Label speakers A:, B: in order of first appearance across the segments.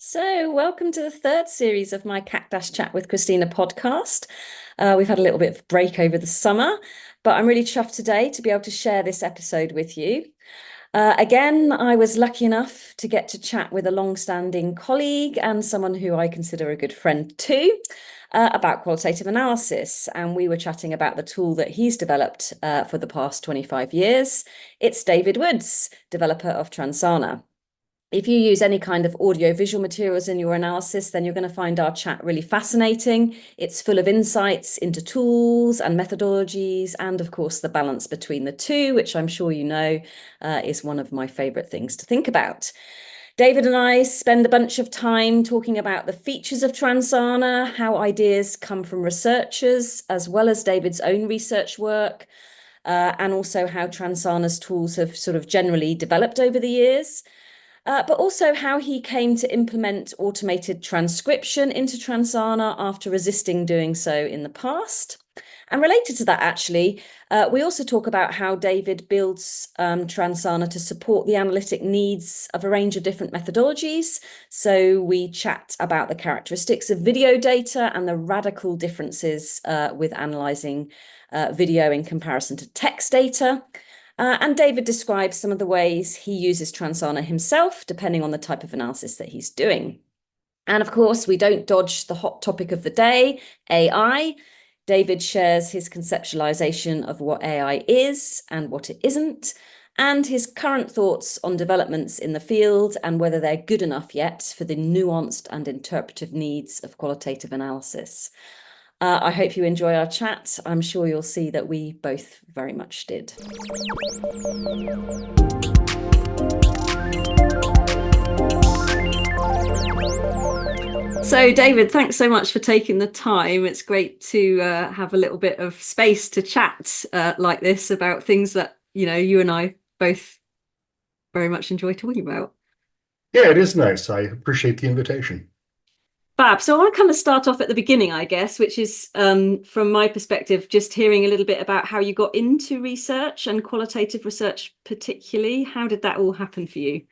A: So, welcome to the third series of my Cactus Chat with Christina podcast. We've had a little bit of break over the summer, but I'm really chuffed today to be able to share this episode with you. Again, I was lucky enough to get to chat with a long-standing colleague and someone who I consider a good friend too, about qualitative analysis. And we were chatting about the tool that he's developed for the past 25 years. It's David Woods, developer of Transana. If you use any kind of audiovisual materials in your analysis, then you're going to find our chat really fascinating. It's full of insights into tools and methodologies, and of course, the balance between the two, which I'm sure you know is one of my favorite things to think about. David and I spend a bunch of time talking about the features of Transana, how ideas come from researchers, as well as David's own research work, and also how Transana's tools have sort of generally developed over the years. But also how he came to implement automated transcription into Transana after resisting doing so in the past. And related to that, actually, we also talk about how David builds Transana to support the analytic needs of a range of different methodologies. So we chat about the characteristics of video data and the radical differences with analyzing video in comparison to text data. And David describes some of the ways he uses Transana himself, depending on the type of analysis that he's doing. And of course, we don't dodge the hot topic of the day, AI. David shares his conceptualization of what AI is and what it isn't, and his current thoughts on developments in the field and whether they're good enough yet for the nuanced and interpretive needs of qualitative analysis. I hope you enjoy our chat. I'm sure you'll see that we both very much did. So, David, thanks so much for taking the time. It's great to have a little bit of space to chat like this about things that, you and I both very much enjoy talking about.
B: Yeah, it is nice. I appreciate the invitation.
A: Fab. So I want to kind of start off at the beginning, I guess, which is from my perspective, just hearing a little bit about how you got into research and qualitative research particularly. How did that all happen for you?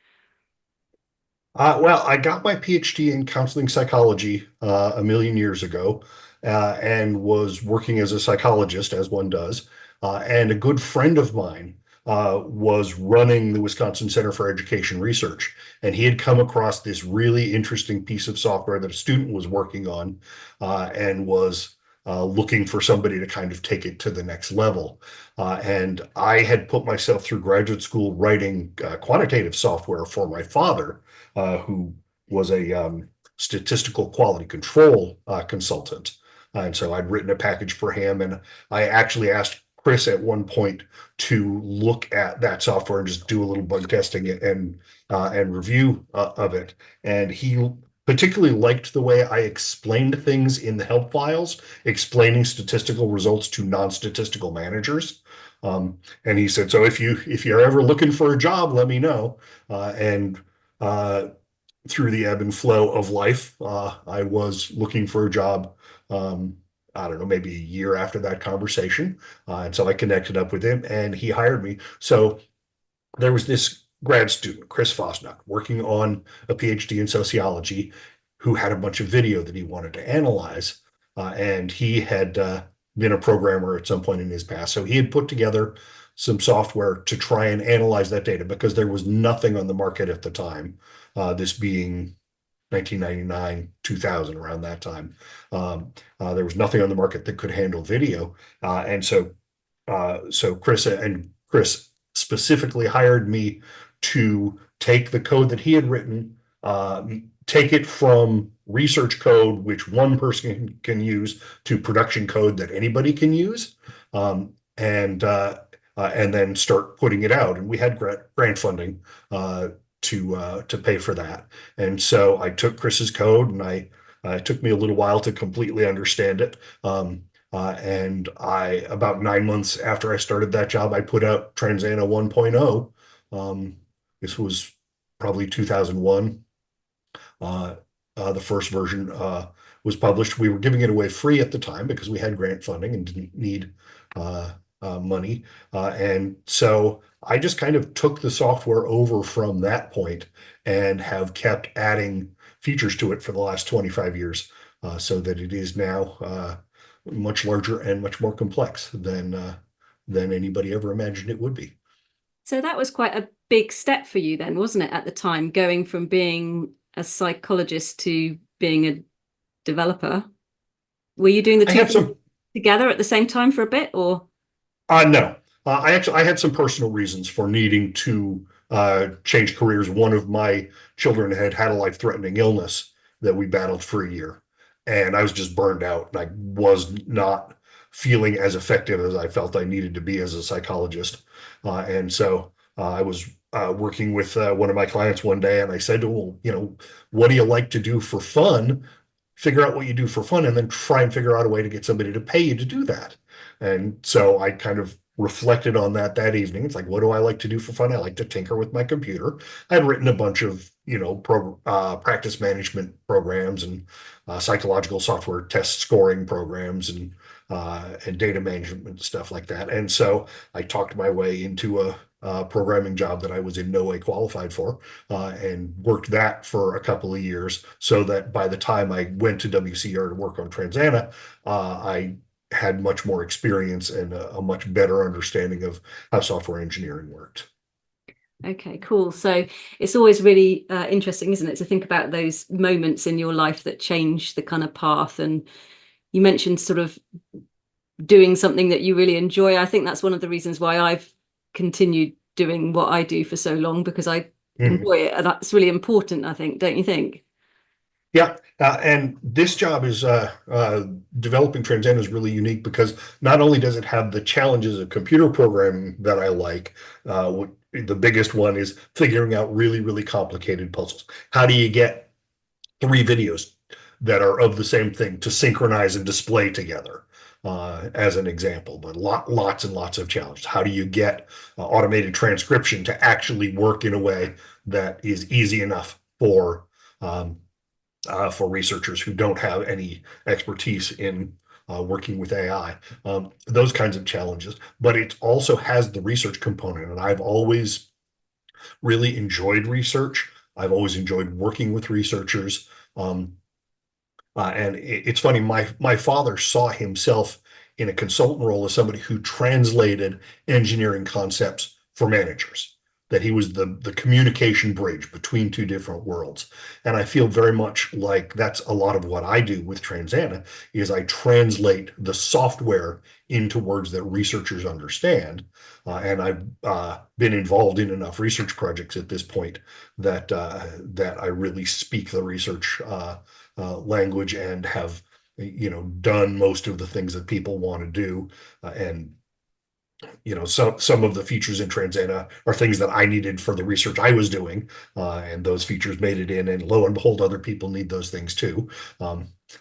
B: Well, I got my PhD in counseling psychology a million years ago and was working as a psychologist, as one does. And a good friend of mine was running the Wisconsin Center for Education Research. And he had come across this really interesting piece of software that a student was working on and was looking for somebody to kind of take it to the next level. And I had put myself through graduate school writing quantitative software for my father, who was a statistical quality control consultant. And so I'd written a package for him, and I actually asked Chris at one point to look at that software and just do a little bug testing and review of it. And he particularly liked the way I explained things in the help files, explaining statistical results to non-statistical managers. And he said, "So if you're ever looking for a job, let me know." And through the ebb and flow of life, I was looking for a job. I don't know, maybe a year after that conversation. And so I connected up with him and he hired me. So there was this grad student, Chris Fosnock, working on a PhD in sociology, who had a bunch of video that he wanted to analyze. And he had been a programmer at some point in his past. So he had put together some software to try and analyze that data because there was nothing on the market at the time, this being 1999, 2000, around that time. There was nothing on the market that could handle video. So Chris specifically hired me to take the code that he had written, take it from research code, which one person can use, to production code that anybody can use, and then start putting it out. And we had grant funding to pay for that. And so I took Chris's code, and it took me a little while to completely understand it. And about 9 months after I started that job, I put out Transana 1.0. This was probably 2001. The first version was published. We were giving it away free at the time because we had grant funding and didn't need money. And so I just kind of took the software over from that point and have kept adding features to it for the last 25 years, so that it is now much larger and much more complex than anybody ever imagined it would be.
A: So that was quite a big step for you then, wasn't it, at the time, going from being a psychologist to being a developer? Were you doing the
B: I
A: two
B: had
A: things
B: some
A: together at the same time for a bit, or?
B: No. I had some personal reasons for needing to change careers. One of my children had a life-threatening illness that we battled for a year, and I was just burned out, and I was not feeling as effective as I felt I needed to be as a psychologist. And so I was working with one of my clients one day, and I said to him, well, what do you like to do for fun? Figure out what you do for fun, and then try and figure out a way to get somebody to pay you to do that. And so I kind of reflected on that evening. It's like, what do I like to do for fun? I like to tinker with my computer. I'd written a bunch of, practice management programs and psychological software test scoring programs and data management stuff like that. And so I talked my way into a programming job that I was in no way qualified for, and worked that for a couple of years, so that by the time I went to WCR to work on Transana, I had much more experience and a much better understanding of how software engineering worked.
A: Okay, cool. So it's always really interesting, isn't it, to think about those moments in your life that change the kind of path. And you mentioned sort of doing something that you really enjoy. I think that's one of the reasons why I've continued doing what I do for so long, because I enjoy it. And that's really important, I think, don't you think?
B: Yeah, and this job is developing Transana is really unique because not only does it have the challenges of computer programming that I like, the biggest one is figuring out really, really complicated puzzles. How do you get three videos that are of the same thing to synchronize and display together, as an example? But lots and lots of challenges. How do you get automated transcription to actually work in a way that is easy enough for researchers who don't have any expertise in working with AI, those kinds of challenges. But it also has the research component, and I've always really enjoyed research. I've always enjoyed working with researchers. And it's funny, my father saw himself in a consultant role as somebody who translated engineering concepts for managers, that he was the communication bridge between two different worlds. And I feel very much like that's a lot of what I do with Transana, is I translate the software into words that researchers understand. And I've been involved in enough research projects at this point that I really speak the research language and have done most of the things that people want to do. And some of the features in Transana are things that I needed for the research I was doing, and those features made it in, and lo and behold, other people need those things too.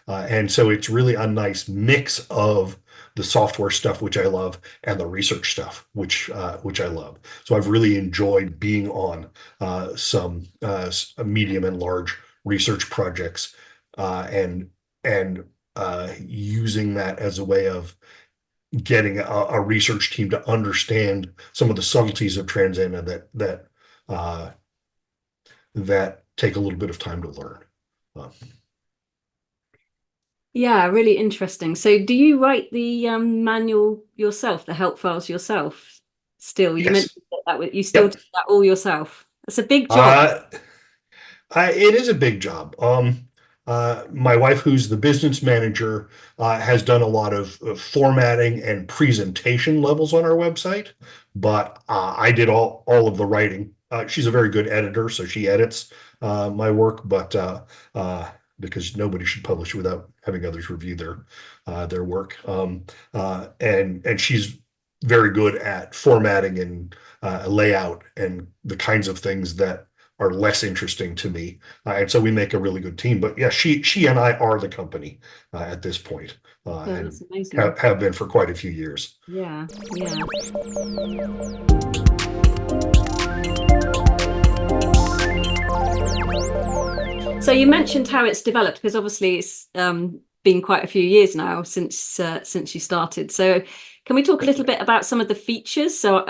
B: And so it's really a nice mix of the software stuff, which I love, and the research stuff, which I love. So I've really enjoyed being on some medium and large research projects, and using that as a way of getting a research team to understand some of the subtleties of Transana that take a little bit of time to learn.
A: Yeah, really interesting. So do you write the manual yourself, the help files yourself still? You
B: Yes.
A: mentioned that you still
B: Yep.
A: do that all yourself. It's a big job.
B: It is a big job. My wife, who's the business manager, has done a lot of formatting and presentation levels on our website, but I did all of the writing. She's a very good editor, so she edits my work, but because nobody should publish without having others review their work. And she's very good at formatting and layout and the kinds of things that are less interesting to me. And so we make a really good team. But yeah, she and I are the company at this point,
A: Oh,
B: and
A: that's amazing.
B: have been for quite a few years.
A: Yeah, yeah. So you mentioned how it's developed, because obviously it's been quite a few years now since you started. So can we talk a little bit about some of the features? So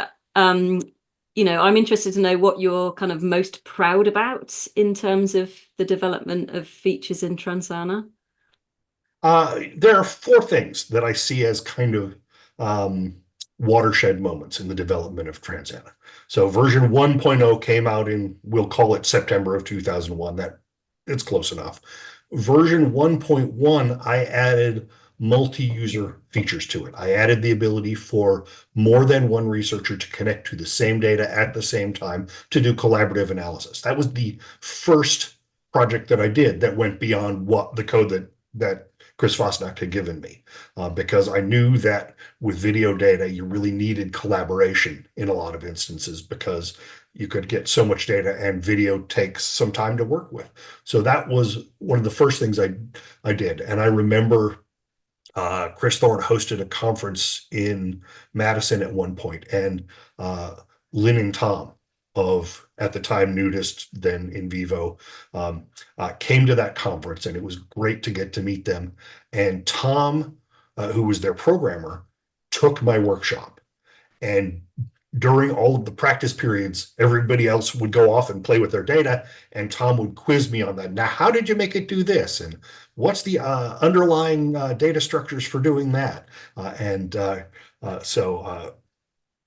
A: I'm interested to know what you're kind of most proud about in terms of the development of features in Transana.
B: There are four things that I see as kind of um, watershed moments in the development of Transana. So version 1.0 came out in, we'll call it September of 2001. That it's close enough. Version 1.1, I added multi-user features to it. I added the ability for more than one researcher to connect to the same data at the same time to do collaborative analysis. That was the first project that I did that went beyond what the code that Chris Fosnacht had given me, because I knew that with video data, you really needed collaboration in a lot of instances because you could get so much data and video takes some time to work with. So that was one of the first things I did. And I remember Chris Thorne hosted a conference in Madison at one point, and Lynn and Tom of at the time Nudist, then In Vivo, came to that conference, and it was great to get to meet them. And Tom, who was their programmer, took my workshop, and during all of the practice periods, everybody else would go off and play with their data, and Tom would quiz me on that. Now, how did you make it do this? And what's the underlying data structures for doing that? So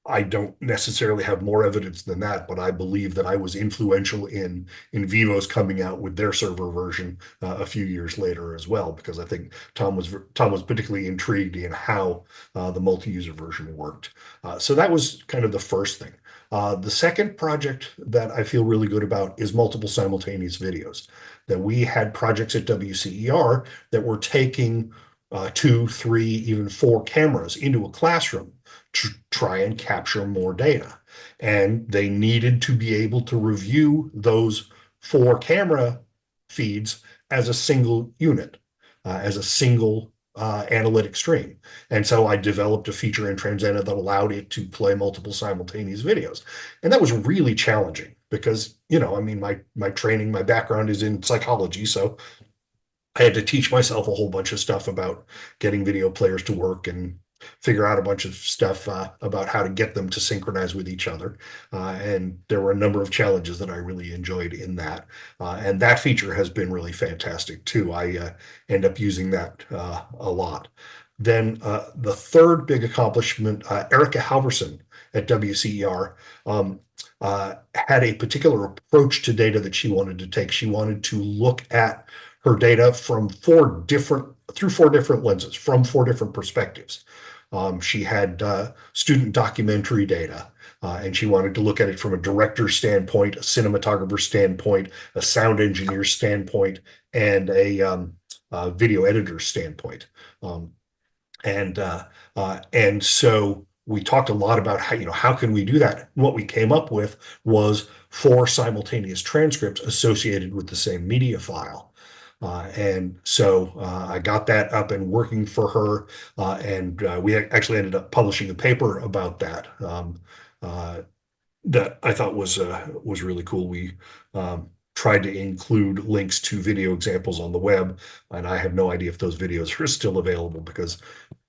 B: I don't necessarily have more evidence than that, but I believe that I was influential in Vivo's coming out with their server version a few years later as well, because I think Tom was particularly intrigued in how the multi-user version worked. So that was kind of the first thing. The second project that I feel really good about is multiple simultaneous videos. That we had projects at WCER that were taking two, three, even four cameras into a classroom to try and capture more data. And they needed to be able to review those four camera feeds as a single unit, as a single analytic stream. And so I developed a feature in Transana that allowed it to play multiple simultaneous videos. And that was really challenging because, I mean, my training, my background is in psychology. So I had to teach myself a whole bunch of stuff about getting video players to work and figure out a bunch of stuff about how to get them to synchronize with each other. And there were a number of challenges that I really enjoyed in that. And that feature has been really fantastic too. I end up using that a lot. Then the third big accomplishment, Erica Halverson at WCER had a particular approach to data that she wanted to take. She wanted to look at her data through four different lenses, from four different perspectives. She had student documentary data, and she wanted to look at it from a director's standpoint, a cinematographer's standpoint, a sound engineer's standpoint, and a video editor's standpoint. And so we talked a lot about how can we do that? What we came up with was four simultaneous transcripts associated with the same media file. And so I got that up and working for her, and we actually ended up publishing a paper about that that I thought was really cool. We tried to include links to video examples on the web, and I have no idea if those videos are still available because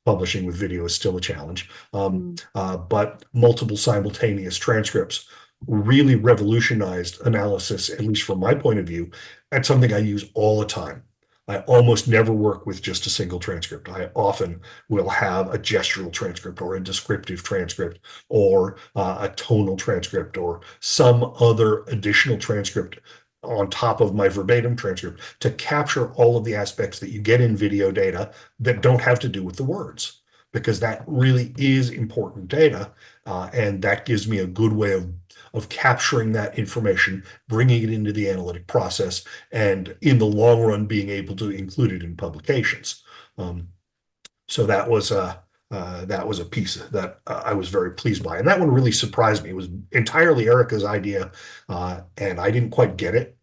B: publishing with video is still a challenge. But multiple simultaneous transcripts really revolutionized analysis, at least from my point of view. That's something I use all the time. I almost never work with just a single transcript. I often will have a gestural transcript or a descriptive transcript or a tonal transcript or some other additional transcript on top of my verbatim transcript to capture all of the aspects that you get in video data that don't have to do with the words, because that really is important data. And that gives me a good way of capturing that information, bringing it into the analytic process, and in the long run, being able to include it in publications. So that was a piece that I was very pleased by. And that one really surprised me. It was entirely Erica's idea, and I didn't quite get it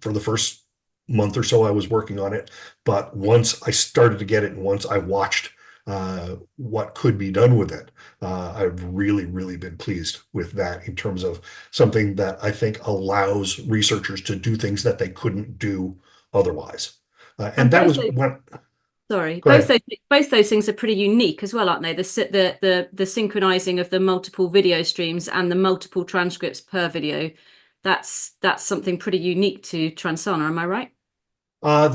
B: for the first month or so I was working on it. But once I started to get it, and once I watched what could be done with it, I've really, really been pleased with that in terms of something that I think allows researchers to do things that they couldn't do otherwise. And that was
A: Also,
B: when,
A: Sorry,
B: Go ahead.
A: both those things are pretty unique as well, aren't they? The synchronizing of the multiple video streams and the multiple transcripts per video. That's something pretty unique to Transana, am I right?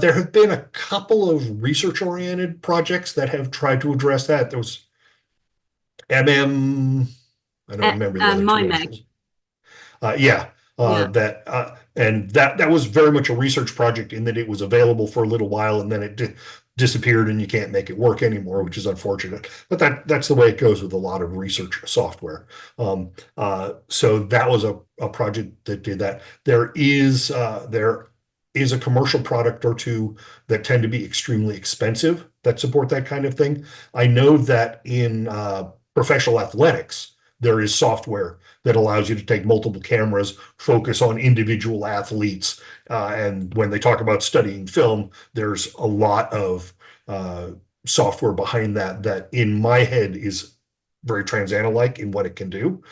B: There have been a couple of research-oriented projects that have tried to address that. There was MM, I don't remember the
A: And
B: other
A: my
B: two
A: Meg.
B: initials. Yeah,
A: Yeah.
B: and that was very much a research project in that it was available for a little while and then it disappeared and you can't make it work anymore, which is unfortunate. But that's the way it goes with a lot of research software. So that was a project that did that. There is a commercial product or two that tend to be extremely expensive that support that kind of thing. I know that in professional athletics, there is software that allows you to take multiple cameras, focus on individual athletes. And when they talk about studying film, there's a lot of software behind that in my head is very Transana-like in what it can do.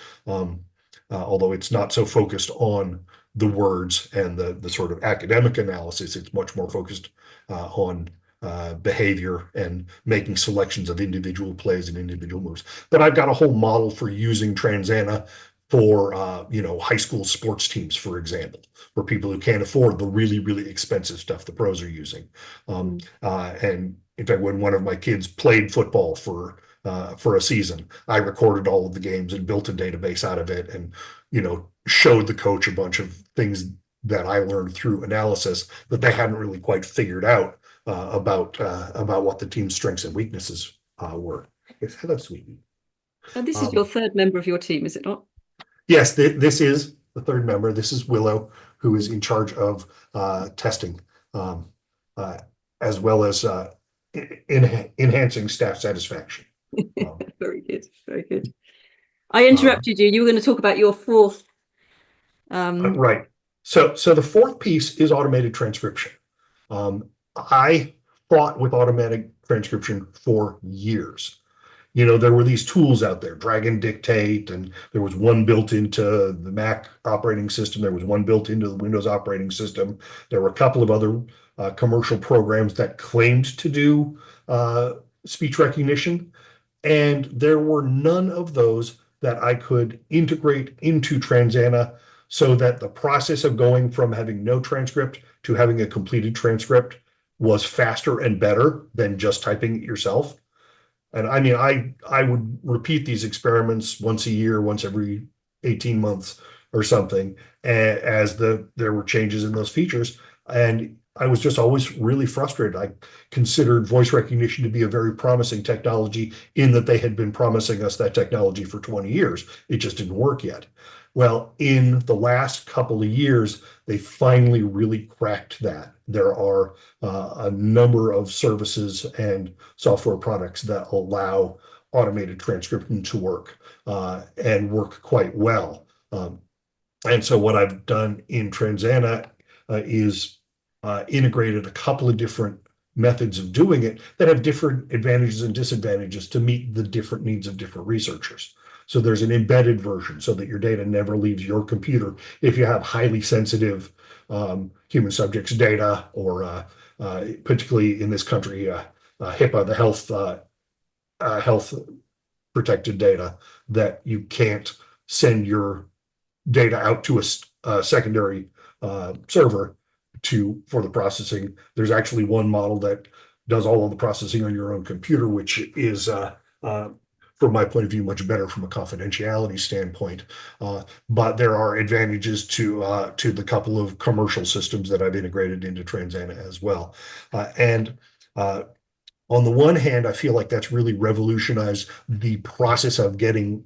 B: Although it's not so focused on the words and the sort of academic analysis, it's much more focused on behavior and making selections of individual plays and individual moves. But I've got a whole model for using Transana for high school sports teams, for example, for people who can't afford the really, really expensive stuff the pros are using. And in fact, when one of my kids played football for a season, I recorded all of the games and built a database out of it, and showed the coach a bunch of things that I learned through analysis that they hadn't really quite figured out about what the team's strengths and weaknesses were. Hello, sweetie.
A: And this is your third member of your team, is it not?
B: Yes, this is the third member. This is Willow, who is in charge of testing, as well as enhancing staff satisfaction.
A: Very good, very good. I interrupted you. You were going to talk about your fourth.
B: Right. So the fourth piece is automated transcription. I fought with automatic transcription for years. There were these tools out there, Drag and Dictate, and there was one built into the Mac operating system. There was one built into the Windows operating system. There were a couple of other commercial programs that claimed to do speech recognition, and there were none of those that I could integrate into Transana so that the process of going from having no transcript to having a completed transcript was faster and better than just typing it yourself. And I mean, I would repeat these experiments once a year, once every 18 months or something, as there were changes in those features. And I was just always really frustrated. I considered voice recognition to be a very promising technology in that they had been promising us that technology for 20 years. It just didn't work yet. Well, in the last couple of years, they finally really cracked that. There are a number of services and software products that allow automated transcription to work and work quite well. And so what I've done in Transana is integrated a couple of different methods of doing it that have different advantages and disadvantages to meet the different needs of different researchers. So there's an embedded version so that your data never leaves your computer. If you have highly sensitive human subjects data, or particularly in this country, HIPAA, the health protected data, that you can't send your data out to a secondary server for the processing. There's actually one model that does all of the processing on your own computer, which is from my point of view, much better from a confidentiality standpoint. But there are advantages to the couple of commercial systems that I've integrated into Transana as well. And on the one hand, I feel like that's really revolutionized the process of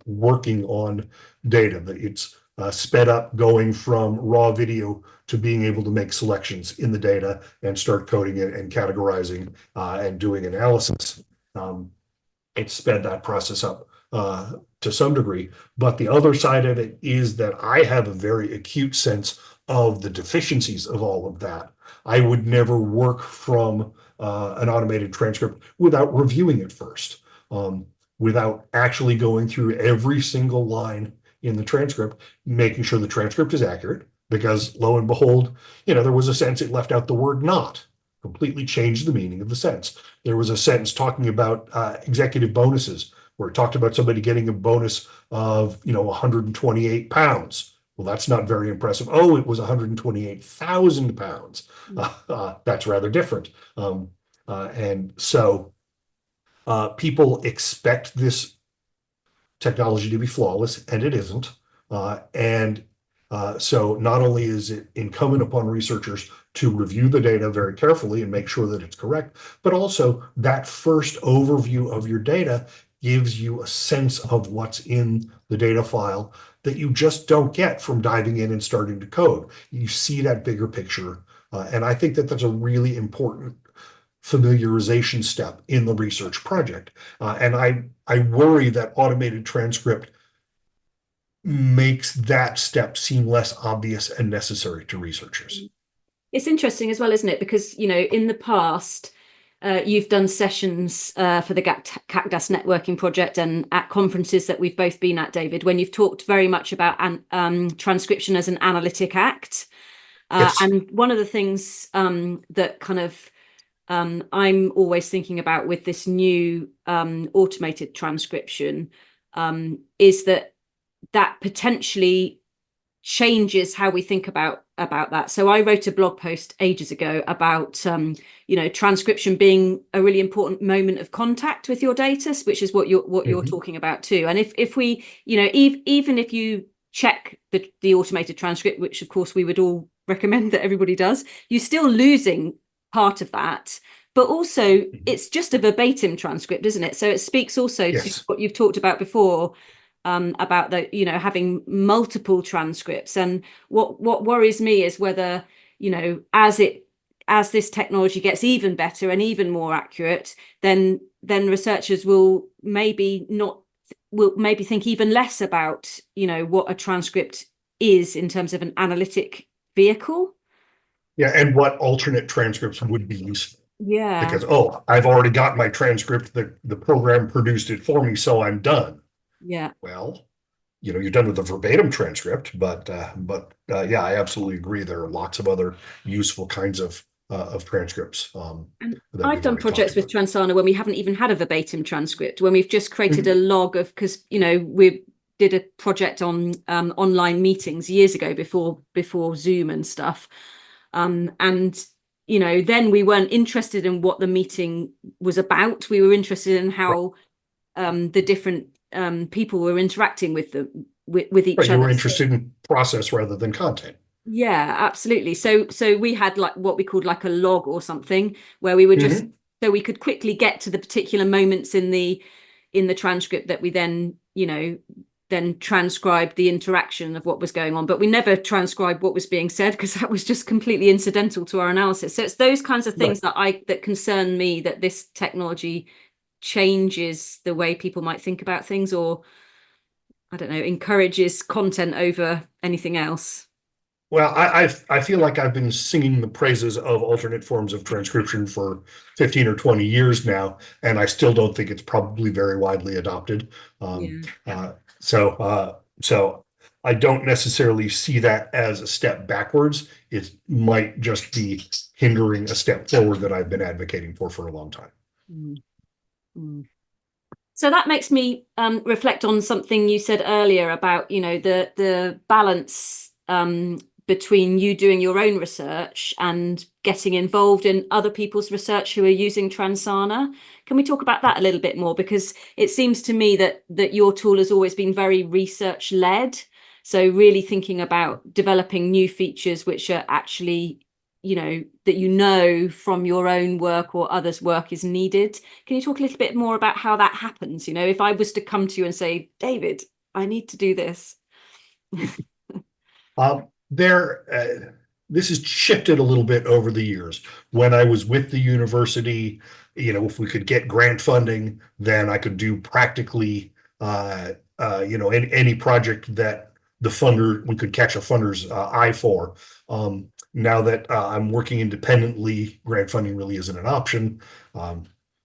B: working on data. That it's sped up going from raw video to being able to make selections in the data and start coding it and categorizing and doing analysis. It sped that process up to some degree. But the other side of it is that I have a very acute sense of the deficiencies of all of that. I would never work from an automated transcript without reviewing it first, without actually going through every single line in the transcript, making sure the transcript is accurate, because lo and behold, there was a sense it left out the word not. completely changed the meaning of the sentence. There was a sentence talking about executive bonuses, where it talked about somebody getting a bonus of 128 pounds. Well, that's not very impressive. Oh, it was 128,000 pounds. That's rather different. And so people expect this technology to be flawless, and it isn't. And so not only is it incumbent upon researchers to review the data very carefully and make sure that it's correct, but also that first overview of your data gives you a sense of what's in the data file that you just don't get from diving in and starting to code. You see that bigger picture. And I think that that's a really important familiarization step in the research project. And I worry that automated transcript makes that step seem less obvious and necessary to researchers.
A: It's interesting as well, isn't it? Because, in the past, you've done sessions for the Cactus Networking Project and at conferences that we've both been at, David, when you've talked very much about transcription as an analytic act.
B: Yes.
A: And one of the things that kind of I'm always thinking about with this new automated transcription is that potentially changes how we think about that. So I wrote a blog post ages ago about transcription being a really important moment of contact with your data, which is what you're talking about too. And if we, even if you check the automated transcript, which of course we would all recommend that everybody does, you're still losing part of that. But also it's just a verbatim transcript, isn't it? So it speaks also to what you've talked about before, about the having multiple transcripts. And what worries me is whether as this technology gets even better and even more accurate, then researchers will maybe think even less about what a transcript is in terms of an analytic vehicle.
B: Yeah, and what alternate transcripts would be useful.
A: Yeah.
B: Because, I've already got my transcript, the program produced it for me, so I'm done.
A: Yeah.
B: Well, you're done with the verbatim transcript, but yeah, I absolutely agree. There are lots of other useful kinds of transcripts.
A: And
B: That
A: I've
B: we've
A: done
B: already
A: projects with
B: talked
A: Transana when we haven't even had a verbatim transcript, when we've just created
B: about.
A: a log of, because we did a project on online meetings years ago before Zoom and stuff, and then we weren't interested in what the meeting was about. We were interested in how the different people were interacting with each
B: Right, you
A: other.
B: were interested in process rather than content.
A: Yeah, absolutely. So we had like what we called like a log or something, where we were just so we could quickly get to the particular moments in the transcript that we then then transcribed the interaction of what was going on. But we never transcribed what was being said, because that was just completely incidental to our analysis. So it's those kinds of things that concern me, that this technology changes the way people might think about things, or I don't know, encourages content over anything else.
B: Well, I feel like I've been singing the praises of alternate forms of transcription for 15 or 20 years now, and I still don't think it's probably very widely adopted. So I don't necessarily see that as a step backwards. It might just be hindering a step forward that I've been advocating for a long time.
A: Mm. So that makes me reflect on something you said earlier about, the balance between you doing your own research and getting involved in other people's research who are using Transana. Can we talk about that a little bit more? Because it seems to me that your tool has always been very research led. So really thinking about developing new features which are actually, that from your own work or others' work is needed. Can you talk a little bit more about how that happens? If I was to come to you and say, David, I need to do this.
B: This has shifted a little bit over the years. When I was with the university, if we could get grant funding, then I could do practically, any project that we could catch a funder's eye for. Now that I'm working independently, grant funding really isn't an option.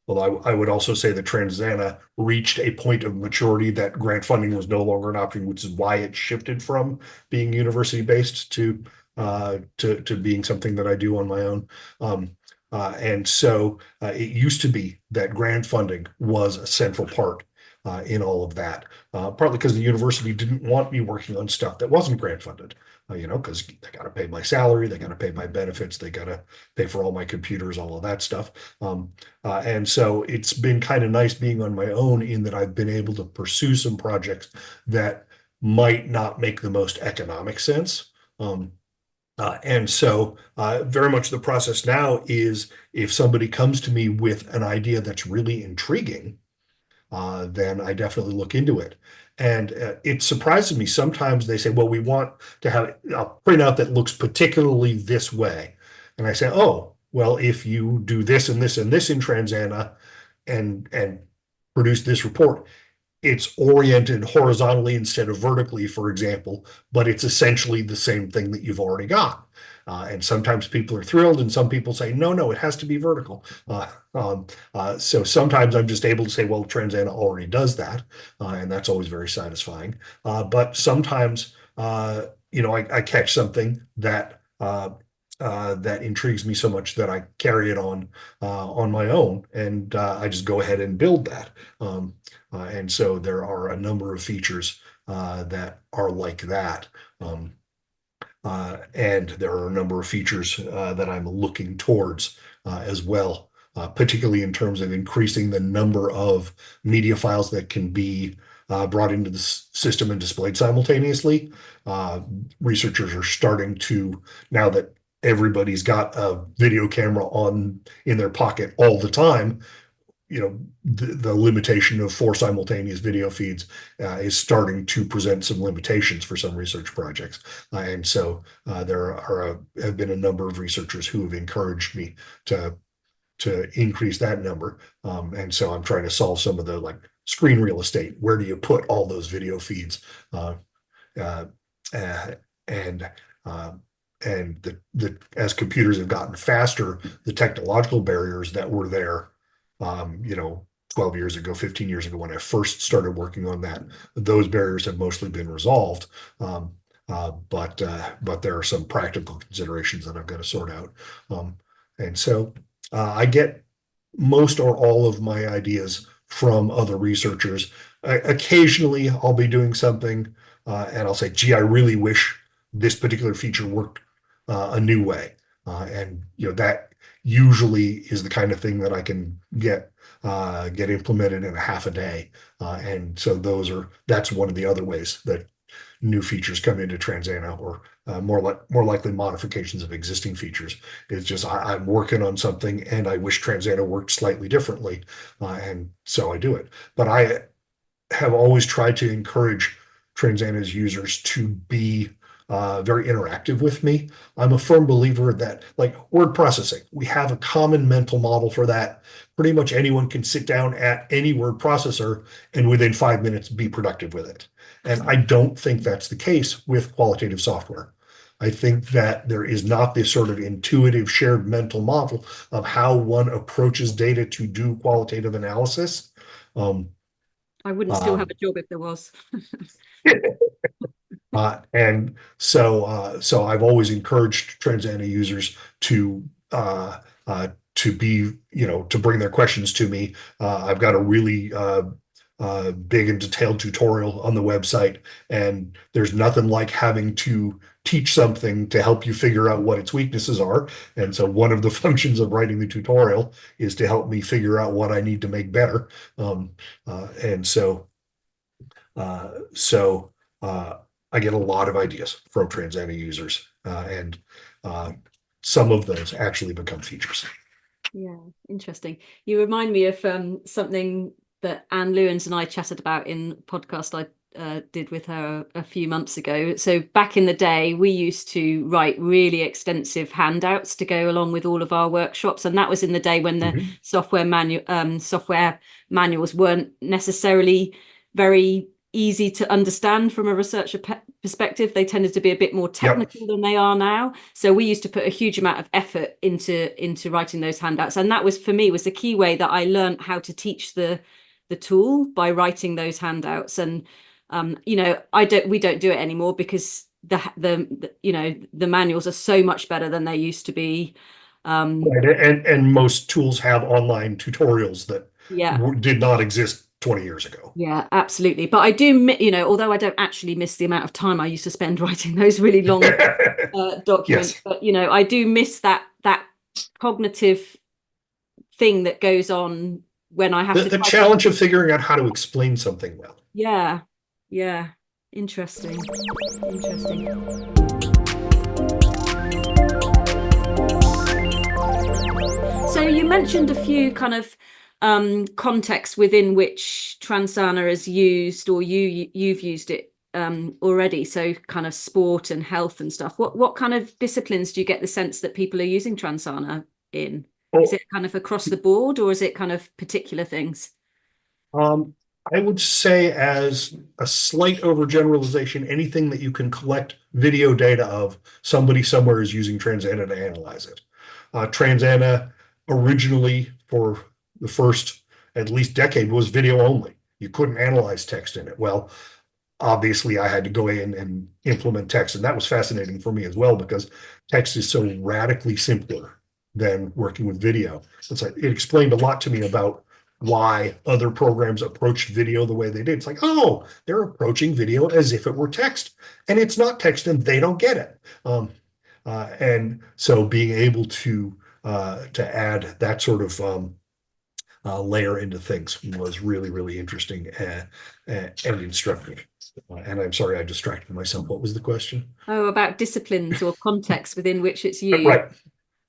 B: Well, I would also say that Transana reached a point of maturity that grant funding was no longer an option, which is why it shifted from being university based to being something that I do on my own. And so it used to be that grant funding was a central part in all of that, partly because the university didn't want me working on stuff that wasn't grant funded, because they got to pay my salary, they got to pay my benefits, they got to pay for all my computers, all of that stuff. And so it's been kind of nice being on my own in that I've been able to pursue some projects that might not make the most economic sense. And so very much the process now is if somebody comes to me with an idea that's really intriguing, then I definitely look into it. And it surprises me. Sometimes they say, well, we want to have a printout that looks particularly this way. And I say, oh, well, if you do this and this and this in Transana and produce this report, it's oriented horizontally instead of vertically, for example, but it's essentially the same thing that you've already got. And sometimes people are thrilled, and some people say, no, no, it has to be vertical. So sometimes I'm just able to say, well, Transana already does that, and that's always very satisfying. But sometimes, I catch something that intrigues me so much that I carry it on my own, and I just go ahead and build that. And so there are a number of features that are like that. And there are a number of features that I'm looking towards as well, particularly in terms of increasing the number of media files that can be brought into the system and displayed simultaneously. Researchers are starting to, now that everybody's got a video camera on in their pocket all the time, the limitation of 4 simultaneous video feeds is starting to present some limitations for some research projects. And so have been a number of researchers who have encouraged me to increase that number. And so I'm trying to solve some of the screen real estate. Where do you put all those video feeds? Uh, uh, and as computers have gotten faster, the technological barriers that were there, 12 years ago, 15 years ago, when I first started working on that, those barriers have mostly been resolved. But there are some practical considerations that I've got to sort out. And so I get most or all of my ideas from other researchers. Occasionally, I'll be doing something and I'll say, gee, I really wish this particular feature worked a new way. And that usually is the kind of thing that I can get implemented in a half a day. And so that's one of the other ways that new features come into Transana, or more likely modifications of existing features. It's just I'm working on something and I wish Transana worked slightly differently, and so I do it. But I have always tried to encourage Transana's users to be very interactive with me. I'm a firm believer that, like word processing, we have a common mental model for that. Pretty much anyone can sit down at any word processor and within 5 minutes be productive with it. And I don't think that's the case with qualitative software. I think that there is not this sort of intuitive shared mental model of how one approaches data to do qualitative analysis.
A: I wouldn't still have a job if there was.
B: And so I've always encouraged Transana users to be, to bring their questions to me. I've got a really big and detailed tutorial on the website, and there's nothing like having to teach something to help you figure out what its weaknesses are. And so one of the functions of writing the tutorial is to help me figure out what I need to make better. And so I get a lot of ideas from Transana users, and some of those actually become features.
A: Yeah, interesting. You remind me of something that Anne Lewins and I chatted about in a podcast I did with her a few months ago. So back in the day, we used to write really extensive handouts to go along with all of our workshops, and that was in the day when the software manuals weren't necessarily very easy to understand from a researcher perspective. They tended to be a bit more technical than they are now. So we used to put a huge amount of effort into writing those handouts, and that was, for me, was the key way that I learned how to teach the tool, by writing those handouts. And we don't do it anymore because the manuals are so much better than they used to be.
B: Right. And most tools have online tutorials that
A: Yeah.
B: did not exist 20 years ago.
A: Yeah, absolutely. But I do, although I don't actually miss the amount of time I used to spend writing those really long documents,
B: Yes.
A: but I do miss that cognitive thing that goes on when I have to
B: The
A: type.
B: challenge of figuring out how to explain something well.
A: Yeah, yeah. Interesting. Interesting. So you mentioned a few kind of contexts within which Transana is used, or you've used it already. So kind of sport and health and stuff. What kind of disciplines do you get the sense that people are using Transana in? Is
B: Oh,
A: it kind of across the board, or is it kind of particular things?
B: um, I would say, as a slight overgeneralization, anything that you can collect video data of, somebody somewhere is using Transana to analyze it. Transana originally, for the first at least decade, was video only. You couldn't analyze text in it. Well, obviously I had to go in and implement text, and that was fascinating for me as well, because text is so radically simpler than working with video. It's like it explained a lot to me about why other programs approached video the way they did. It's like, oh, they're approaching video as if it were text, and it's not text, and they don't get it. And so being able to add that sort of layer into things was really, really interesting and instructive. And I'm sorry I distracted myself. What was the question?
A: Oh, about disciplines or contexts within which it's used.
B: Right,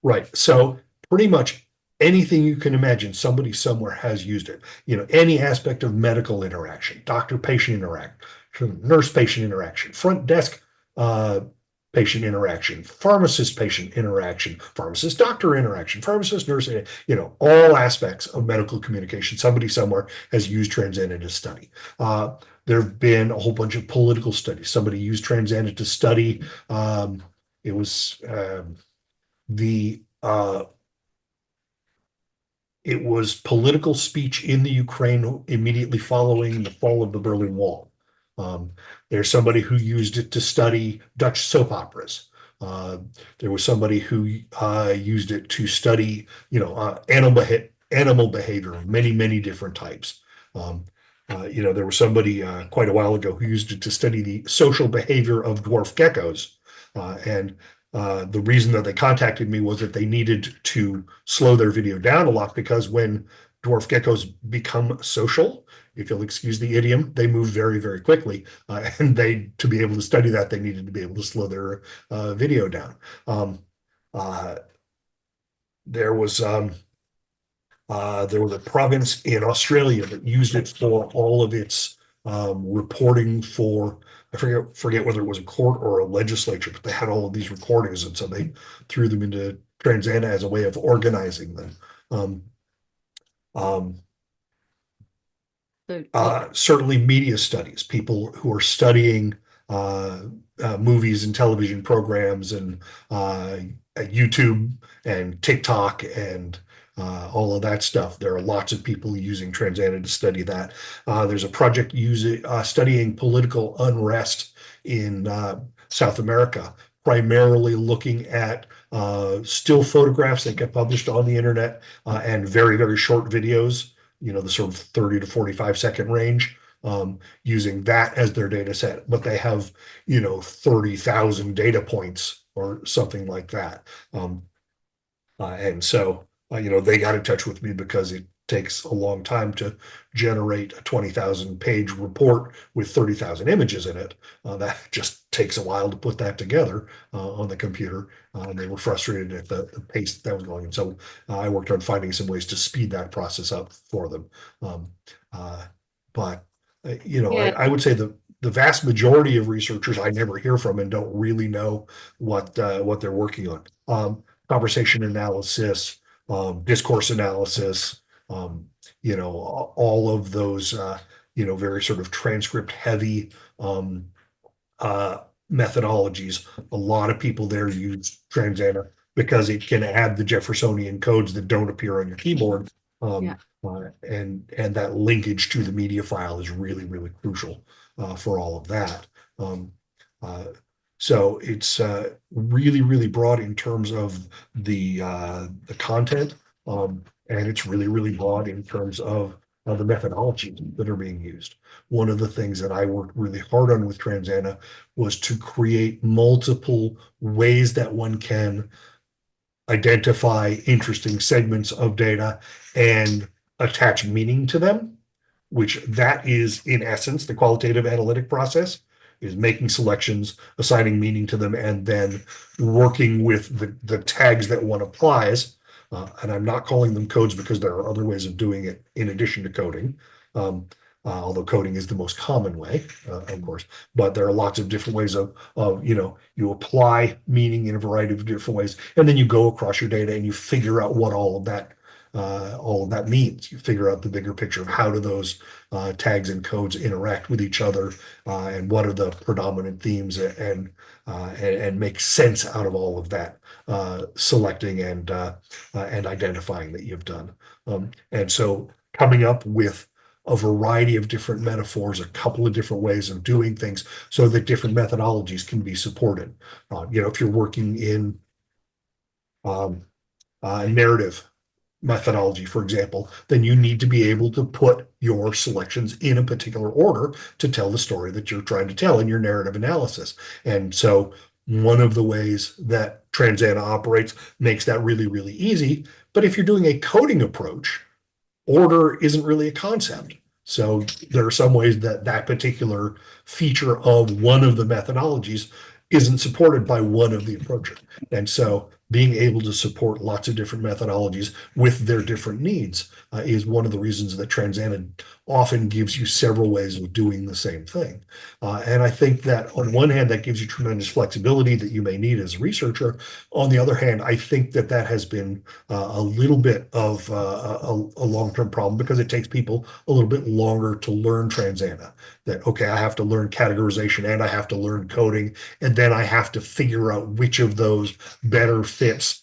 B: right. So pretty much anything you can imagine, somebody somewhere has used it. Any aspect of medical interaction, doctor-patient interaction, nurse-patient interaction, front desk uh, patient interaction, pharmacist-patient interaction, pharmacist-doctor interaction, pharmacist-nurse, all aspects of medical communication. Somebody somewhere has used Transana to study. There have been a whole bunch of political studies. Somebody used Transana to study. It was the it was political speech in the Ukraine immediately following the fall of the Berlin Wall. Um, there's somebody who used it to study Dutch soap operas. Uh, there was somebody who used it to study, animal behavior, many, many different types. Um, there was somebody quite a while ago who used it to study the social behavior of dwarf geckos. And the reason that they contacted me was that they needed to slow their video down a lot, because when dwarf geckos become social, if you'll excuse the idiom, they move very, very quickly. And to be able to study that, they needed to be able to slow their video down. Um, uh, there was a province in Australia that used it for all of its reporting for, I forget whether it was a court or a legislature, but they had all of these recordings, and so they threw them into Transana as a way of organizing them. Um, um,
A: So,
B: Certainly media studies, people who are studying uh, movies and television programs and YouTube and TikTok and all of that stuff. There are lots of people using Transana to study that. There's a project studying political unrest in South America, primarily looking at still photographs that get published on the internet and very, very short videos, the sort of 30 to 45-second range, using that as their data set. But they have, 30,000 data points or something like that. And so, they got in touch with me because it takes a long time to generate a 20,000 page report with 30,000 images in it. That just takes a while to put that together on the computer. And they were frustrated at the pace that was going. And so I worked on finding some ways to speed that process up for them. Um, uh, but
A: yeah,
B: I would say the vast majority of researchers I never hear from and don't really know what they're working on. Conversation analysis, discourse analysis, um, all of those, very sort of transcript heavy um, uh, methodologies. A lot of people there use Transana because it can add the Jeffersonian codes that don't appear on your keyboard.
A: yeah.
B: And that linkage to the media file is really, really crucial for all of that. Um, uh, So it's really, really broad in terms of the content, and it's really, really broad in terms of the methodologies that are being used. One of the things that I worked really hard on with Transana was to create multiple ways that one can identify interesting segments of data and attach meaning to them, which that is in essence the qualitative analytic process, is making selections, assigning meaning to them, and then working with the tags that one applies. And I'm not calling them codes because there are other ways of doing it in addition to coding. Um, Although coding is the most common way, of course, but there are lots of different ways of you apply meaning in a variety of different ways, and then you go across your data and you figure out what all of that means. You figure out the bigger picture of how do those tags and codes interact with each other, and what are the predominant themes, and make sense out of all of that selecting and identifying that you've done. And so coming up with a variety of different metaphors, a couple of different ways of doing things so that different methodologies can be supported. If you're working in um, narrative methodology, for example, then you need to be able to put your selections in a particular order to tell the story that you're trying to tell in your narrative analysis. And so one of the ways that Transana operates makes that really, really easy. But if you're doing a coding approach, order isn't really a concept. So there are some ways that that particular feature of one of the methodologies isn't supported by one of the approaches. And so being able to support lots of different methodologies with their different needs is one of the reasons that Transana often gives you several ways of doing the same thing. And I think that on one hand, that gives you tremendous flexibility that you may need as a researcher. On the other hand, I think that that has been a little bit of a long-term problem because it takes people a little bit longer to learn Transana. That, okay, I have to learn categorization and I have to learn coding, and then I have to figure out which of those better fits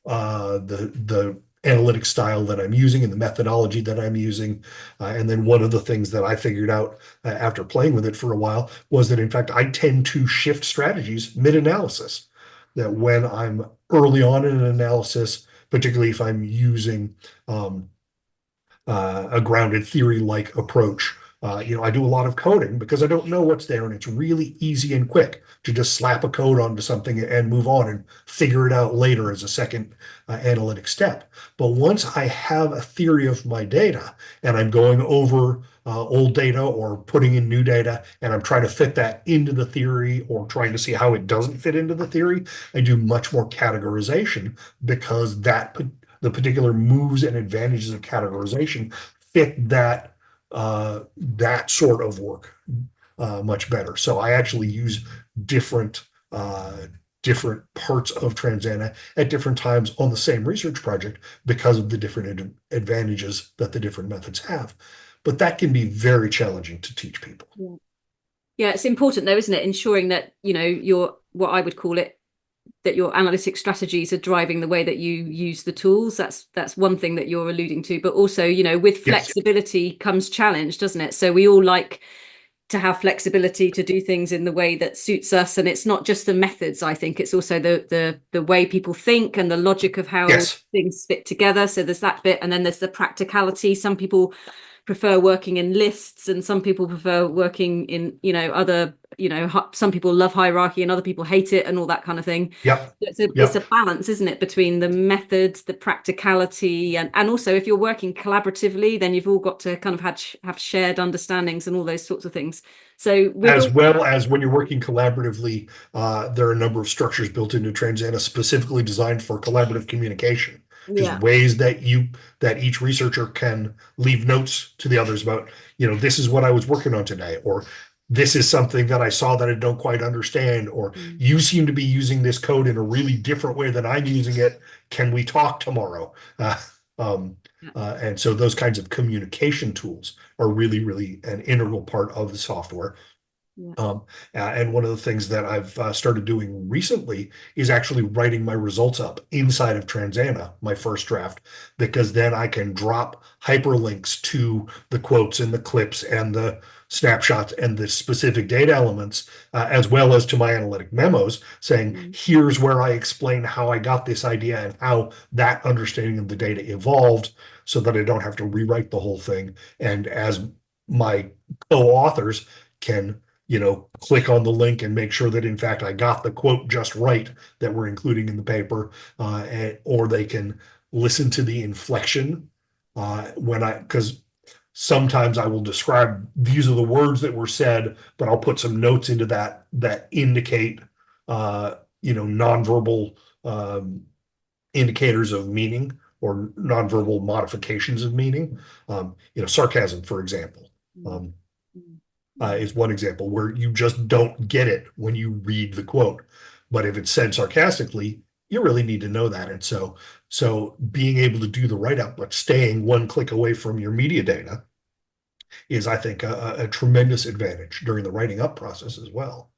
B: the analytic style that I'm using and the methodology that I'm using. And then one of the things that I figured out after playing with it for a while was that, in fact, I tend to shift strategies mid-analysis. That when I'm early on in an analysis, particularly if I'm using a grounded theory-like approach, I do a lot of coding because I don't know what's there, and it's really easy and quick to just slap a code onto something and move on and figure it out later as a second analytic step. But once I have a theory of my data and I'm going over old data or putting in new data, and I'm trying to fit that into the theory or trying to see how it doesn't fit into the theory, I do much more categorization because the particular moves and advantages of categorization fit that sort of work much better. So I actually use different different parts of Transana at different times on the same research project because of the different advantages that the different methods have. But that can be very challenging to teach people.
A: Yeah, it's important though, isn't it? Ensuring that, your, what I would call it, that your analytic strategies are driving the way that you use the tools. That's one thing that you're alluding to, but also, with flexibility comes challenge, doesn't it? So we all like to have flexibility to do things in the way that suits us, and it's not just the methods. I think it's also the way people think and the logic of how things fit together. So there's that bit, and then there's the practicality. Some people prefer working in lists, and some people prefer working in other, some people love hierarchy and other people hate it, and all that kind of thing. It's a balance, isn't it, between the methods, the practicality, and also if you're working collaboratively, then you've all got to kind of have shared understandings and all those sorts of things. So
B: well as when you're working collaboratively, there are a number of structures built into Transana specifically designed for collaborative communication. Just ways that each researcher can leave notes to the others about, this is what I was working on today, or this is something that I saw that I don't quite understand, or you seem to be using this code in a really different way than I'm using it. Can we talk tomorrow? And so those kinds of communication tools are really, really an integral part of the software. And one of the things that I've started doing recently is actually writing my results up inside of Transana, my first draft, because then I can drop hyperlinks to the quotes and the clips and the snapshots and the specific data elements, as well as to my analytic memos, saying, here's where I explain how I got this idea and how that understanding of the data evolved, so that I don't have to rewrite the whole thing. And as my co-authors can, click on the link and make sure that in fact I got the quote just right that we're including in the paper, or they can listen to the inflection because sometimes I will describe these are the words that were said, but I'll put some notes into that indicate nonverbal indicators of meaning or nonverbal modifications of meaning. Sarcasm, for example, is one example where you just don't get it when you read the quote. But if it's said sarcastically, you really need to know that. And so being able to do the write-up, but staying one click away from your media data is, I think, a tremendous advantage during the writing up process as well.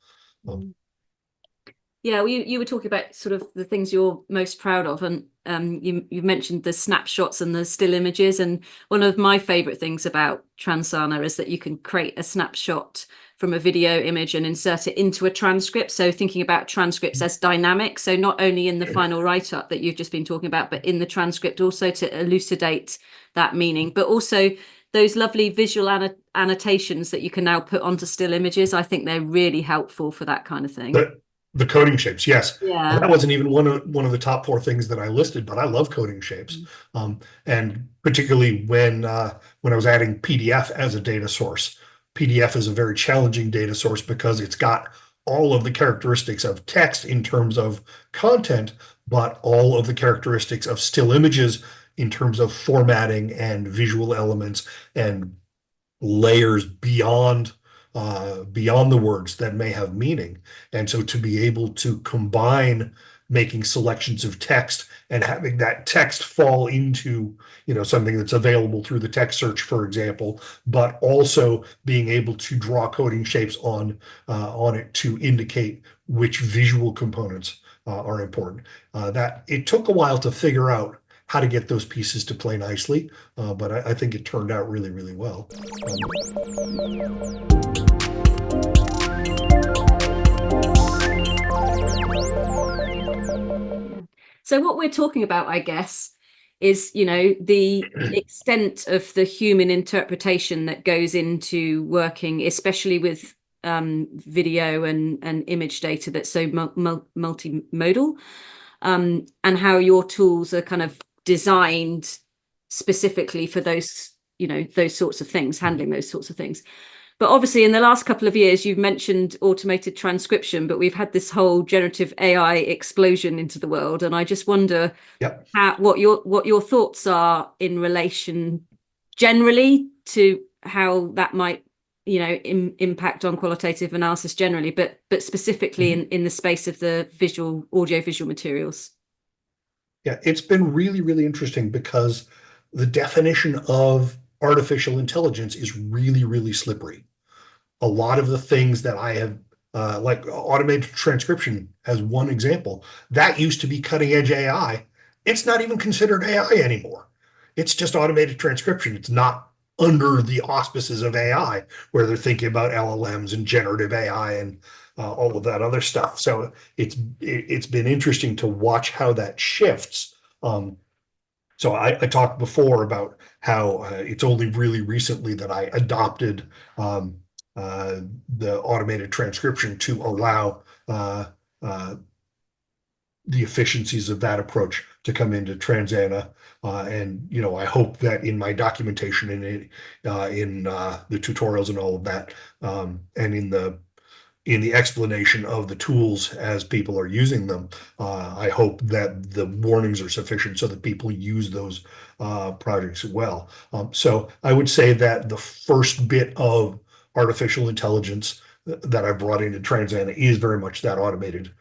A: Yeah, you were talking about sort of the things you're most proud of, and you mentioned the snapshots and the still images. And one of my favorite things about Transana is that you can create a snapshot from a video image and insert it into a transcript. So thinking about transcripts as dynamic, so not only in the final write-up that you've just been talking about, but in the transcript also to elucidate that meaning, but also those lovely visual annotations that you can now put onto still images. I think they're really helpful for that kind of thing.
B: The coding shapes, yes.
A: Yeah.
B: And that wasn't even one of the top 4 things that I listed, but I love coding shapes. And particularly when I was adding PDF as a data source. PDF is a very challenging data source because it's got all of the characteristics of text in terms of content, but all of the characteristics of still images in terms of formatting and visual elements and layers beyond the words that may have meaning. And so to be able to combine making selections of text and having that text fall into, something that's available through the text search, for example, but also being able to draw coding shapes on it to indicate which visual components are important. That it took a while to figure out how to get those pieces to play nicely, but I think it turned out really, really well.
A: So what we're talking about, I guess, is, the extent of the human interpretation that goes into working, especially with video and image data that's so multimodal, and how your tools are kind of designed specifically for those, those sorts of things, handling those sorts of things. But obviously, in the last couple of years, you've mentioned automated transcription, but we've had this whole generative AI explosion into the world, and I just wonder what your thoughts are in relation generally to how that might, impact on qualitative analysis generally, but specifically in the space of the audio-visual materials.
B: Yeah, it's been really, really interesting because the definition of artificial intelligence is really, really slippery. A lot of the things that I have, like automated transcription as one example, that used to be cutting edge AI. It's not even considered AI anymore. It's just automated transcription. It's not under the auspices of AI, where they're thinking about LLMs and generative AI and all of that other stuff. So it's been interesting to watch how that shifts. So I talked before about how it's only really recently that I adopted the automated transcription to allow the efficiencies of that approach to come into Transana. And I hope that in my documentation and in the tutorials and all of that, and in the explanation of the tools as people are using them, I hope that the warnings are sufficient so that people use those projects well. So I would say that the first bit of artificial intelligence that I brought into Transana is very much that automated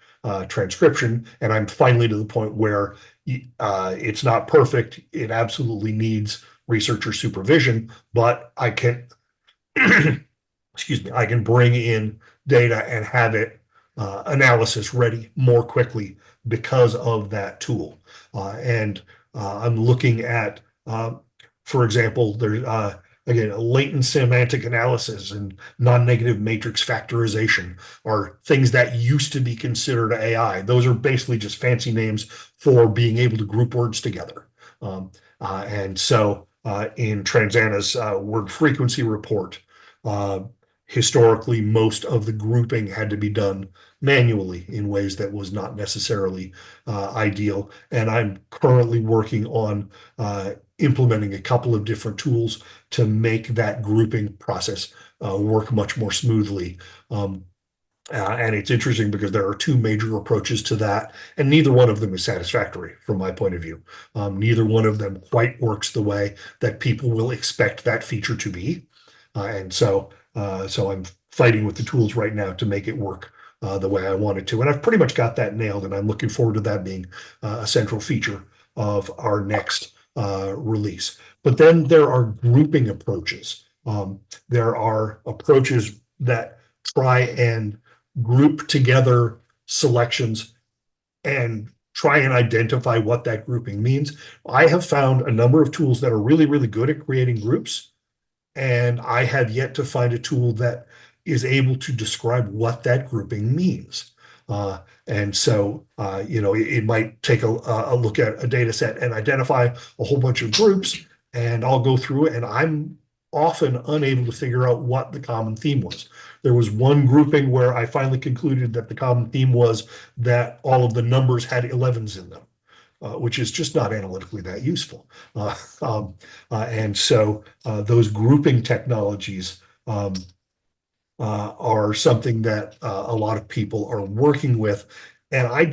B: transcription. And I'm finally to the point where it's not perfect. It absolutely needs researcher supervision, but I can, excuse me, I can bring in data and have it analysis ready more quickly because of that tool. And I'm looking at, for example, again, latent semantic analysis and non-negative matrix factorization are things that used to be considered AI. Those are basically just fancy names for being able to group words together. And so in Transana's word frequency report, uh, historically, most of the grouping had to be done manually in ways that was not necessarily ideal. And I'm currently working on implementing a couple of different tools to make that grouping process work much more smoothly. And it's interesting because there are two major approaches to that, and neither one of them is satisfactory from my point of view. Neither one of them quite works the way that people will expect that feature to be. And so I'm fighting with the tools right now to make it work the way I want it to. And I've pretty much got that nailed, and I'm looking forward to that being a central feature of our next release. But then there are grouping approaches. There are approaches that try and group together selections and try and identify what that grouping means. I have found a number of tools that are really, really good at creating groups, and I have yet to find a tool that is able to describe what that grouping means. It might take a look at a data set and identify a whole bunch of groups, and I'll go through it, and I'm often unable to figure out what the common theme was. There was one grouping where I finally concluded that the common theme was that all of the numbers had 11s in them, which is just not analytically that useful. And so those grouping technologies are something that a lot of people are working with, and I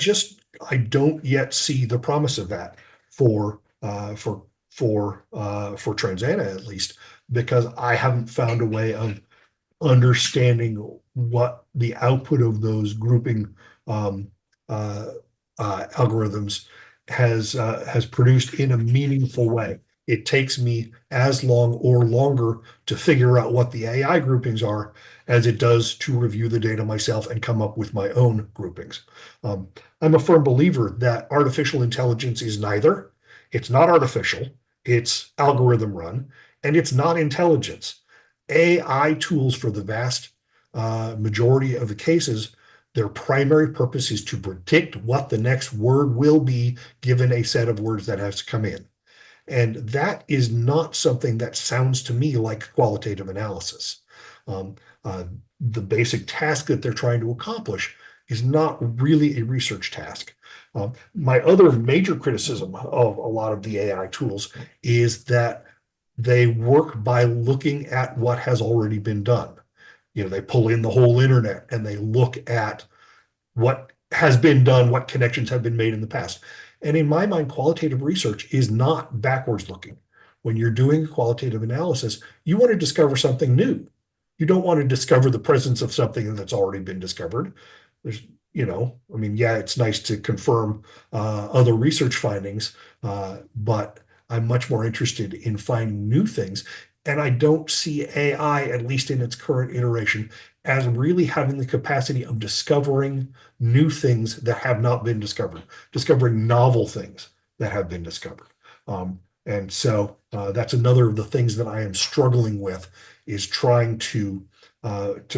B: don't yet see the promise of that for Transana, at least, because I haven't found a way of understanding what the output of those grouping um, uh, algorithms has produced in a meaningful way. It takes me as long or longer to figure out what the AI groupings are as it does to review the data myself and come up with my own groupings. Um, I'm a firm believer that artificial intelligence is neither. It's not artificial, it's algorithm run, and it's not intelligence. AI tools, for the vast majority of the cases, their primary purpose is to predict what the next word will be given a set of words that has to come in. And that is not something that sounds to me like qualitative analysis. Um, uh, the basic task that they're trying to accomplish is not really a research task. My other major criticism of a lot of the AI tools is that they work by looking at what has already been done. They pull in the whole internet and they look at what has been done, what connections have been made in the past. And in my mind, qualitative research is not backwards looking. When you're doing qualitative analysis, you want to discover something new. You don't want to discover the presence of something that's already been discovered. There's, I mean, yeah, it's nice to confirm other research findings, but I'm much more interested in finding new things. And I don't see AI, at least in its current iteration, as really having the capacity of discovering new things that have not been discovered, discovering novel things that have been discovered. And so that's another of the things that I am struggling with, is trying to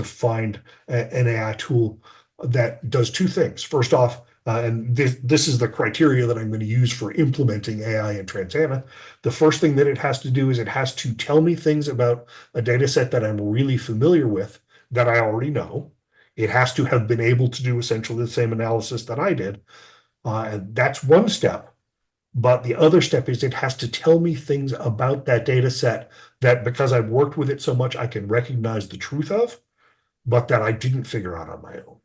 B: find an AI tool that does two things. First off, and this is the criteria that I'm going to use for implementing AI in Transana. The first thing that it has to do is it has to tell me things about a data set that I'm really familiar with, that I already know. It has to have been able to do essentially the same analysis that I did. And that's one step. But the other step is it has to tell me things about that data set that, because I've worked with it so much, I can recognize the truth of, but that I didn't figure out on my own.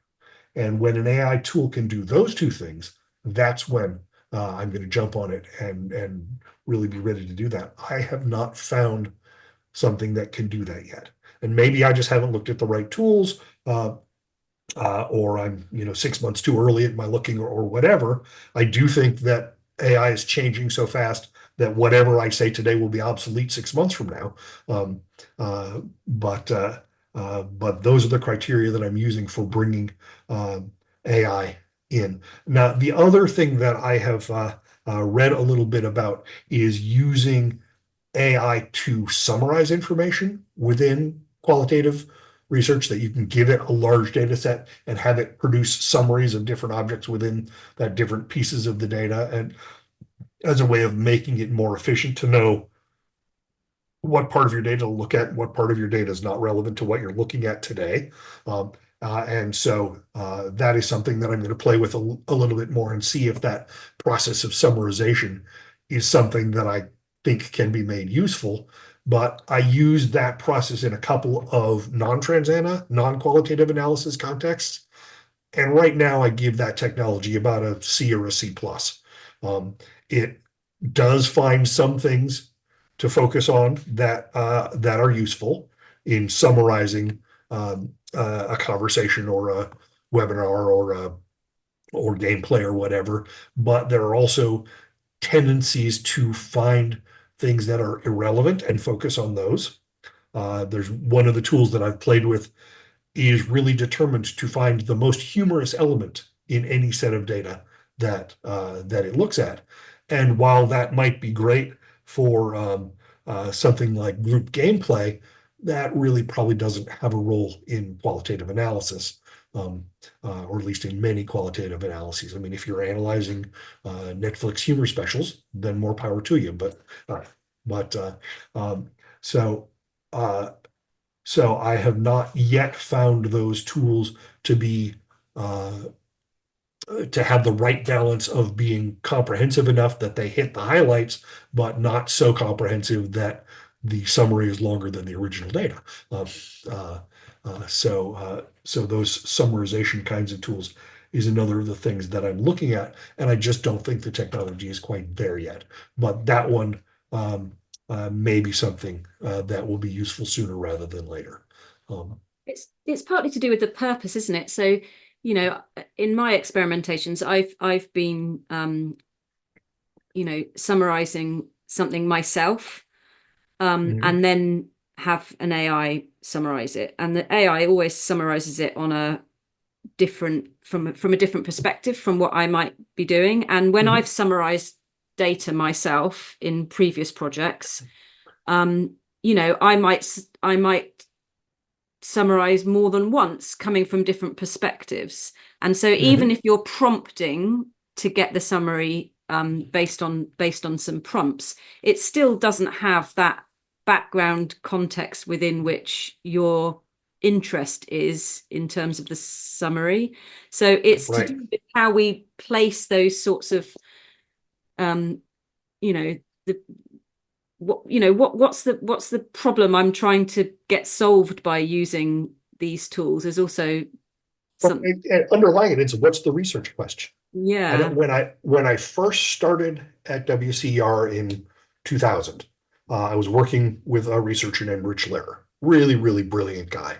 B: And when an AI tool can do those two things, that's when I'm going to jump on it and really be ready to do that. I have not found something that can do that yet. And maybe I just haven't looked at the right tools, or I'm 6 months too early at my looking, or whatever. I do think that AI is changing so fast that whatever I say today will be obsolete 6 months from now. Um, uh, but uh, but those are the criteria that I'm using for bringing AI in. Now, the other thing that I have read a little bit about is using AI to summarize information within qualitative research, that you can give it a large data set and have it produce summaries of different objects within that different pieces of the data, and as a way of making it more efficient to know what part of your data to look at, what part of your data is not relevant to what you're looking at today. And so that is something that I'm going to play with a little bit more and see if that process of summarization is something that I think can be made useful. But I use that process in a couple of non-Transana, non-qualitative analysis contexts. And right now I give that technology about a C or a C plus. It does find some things to focus on that are useful in summarizing a conversation or a webinar or gameplay or whatever. But there are also tendencies to find things that are irrelevant and focus on those. There's one of the tools that I've played with is really determined to find the most humorous element in any set of data that it looks at. And while that might be great for something like group gameplay, that really probably doesn't have a role in qualitative analysis, or at least in many qualitative analyses. I mean, if you're analyzing Netflix humor specials, then more power to you. But so uh, so I have not yet found those tools to be to have the right balance of being comprehensive enough that they hit the highlights, but not so comprehensive that the summary is longer than the original data. Uh, uh, so those summarization kinds of tools is another of the things that I'm looking at, and I just don't think the technology is quite there yet. But that one may be something that will be useful sooner rather than later.
A: It's partly to do with the purpose, isn't it? So, in my experimentations, I've been summarizing something myself, and then have an AI summarize it. And the AI always summarizes it on a different from a different perspective from what I might be doing. And when I've summarized data myself in previous projects, I might summarize more than once coming from different perspectives. And so even if you're prompting to get the summary based on some prompts, it still doesn't have that background context within which your interest is in terms of the summary. So it's to do with how we place those sorts of what's the problem I'm trying to get solved by using these tools. There's also something
B: underlying it. It's what's the research question?
A: Yeah.
B: I know when I first started at WCER in 2000, I was working with a researcher named Rich Lehrer, really, really brilliant guy.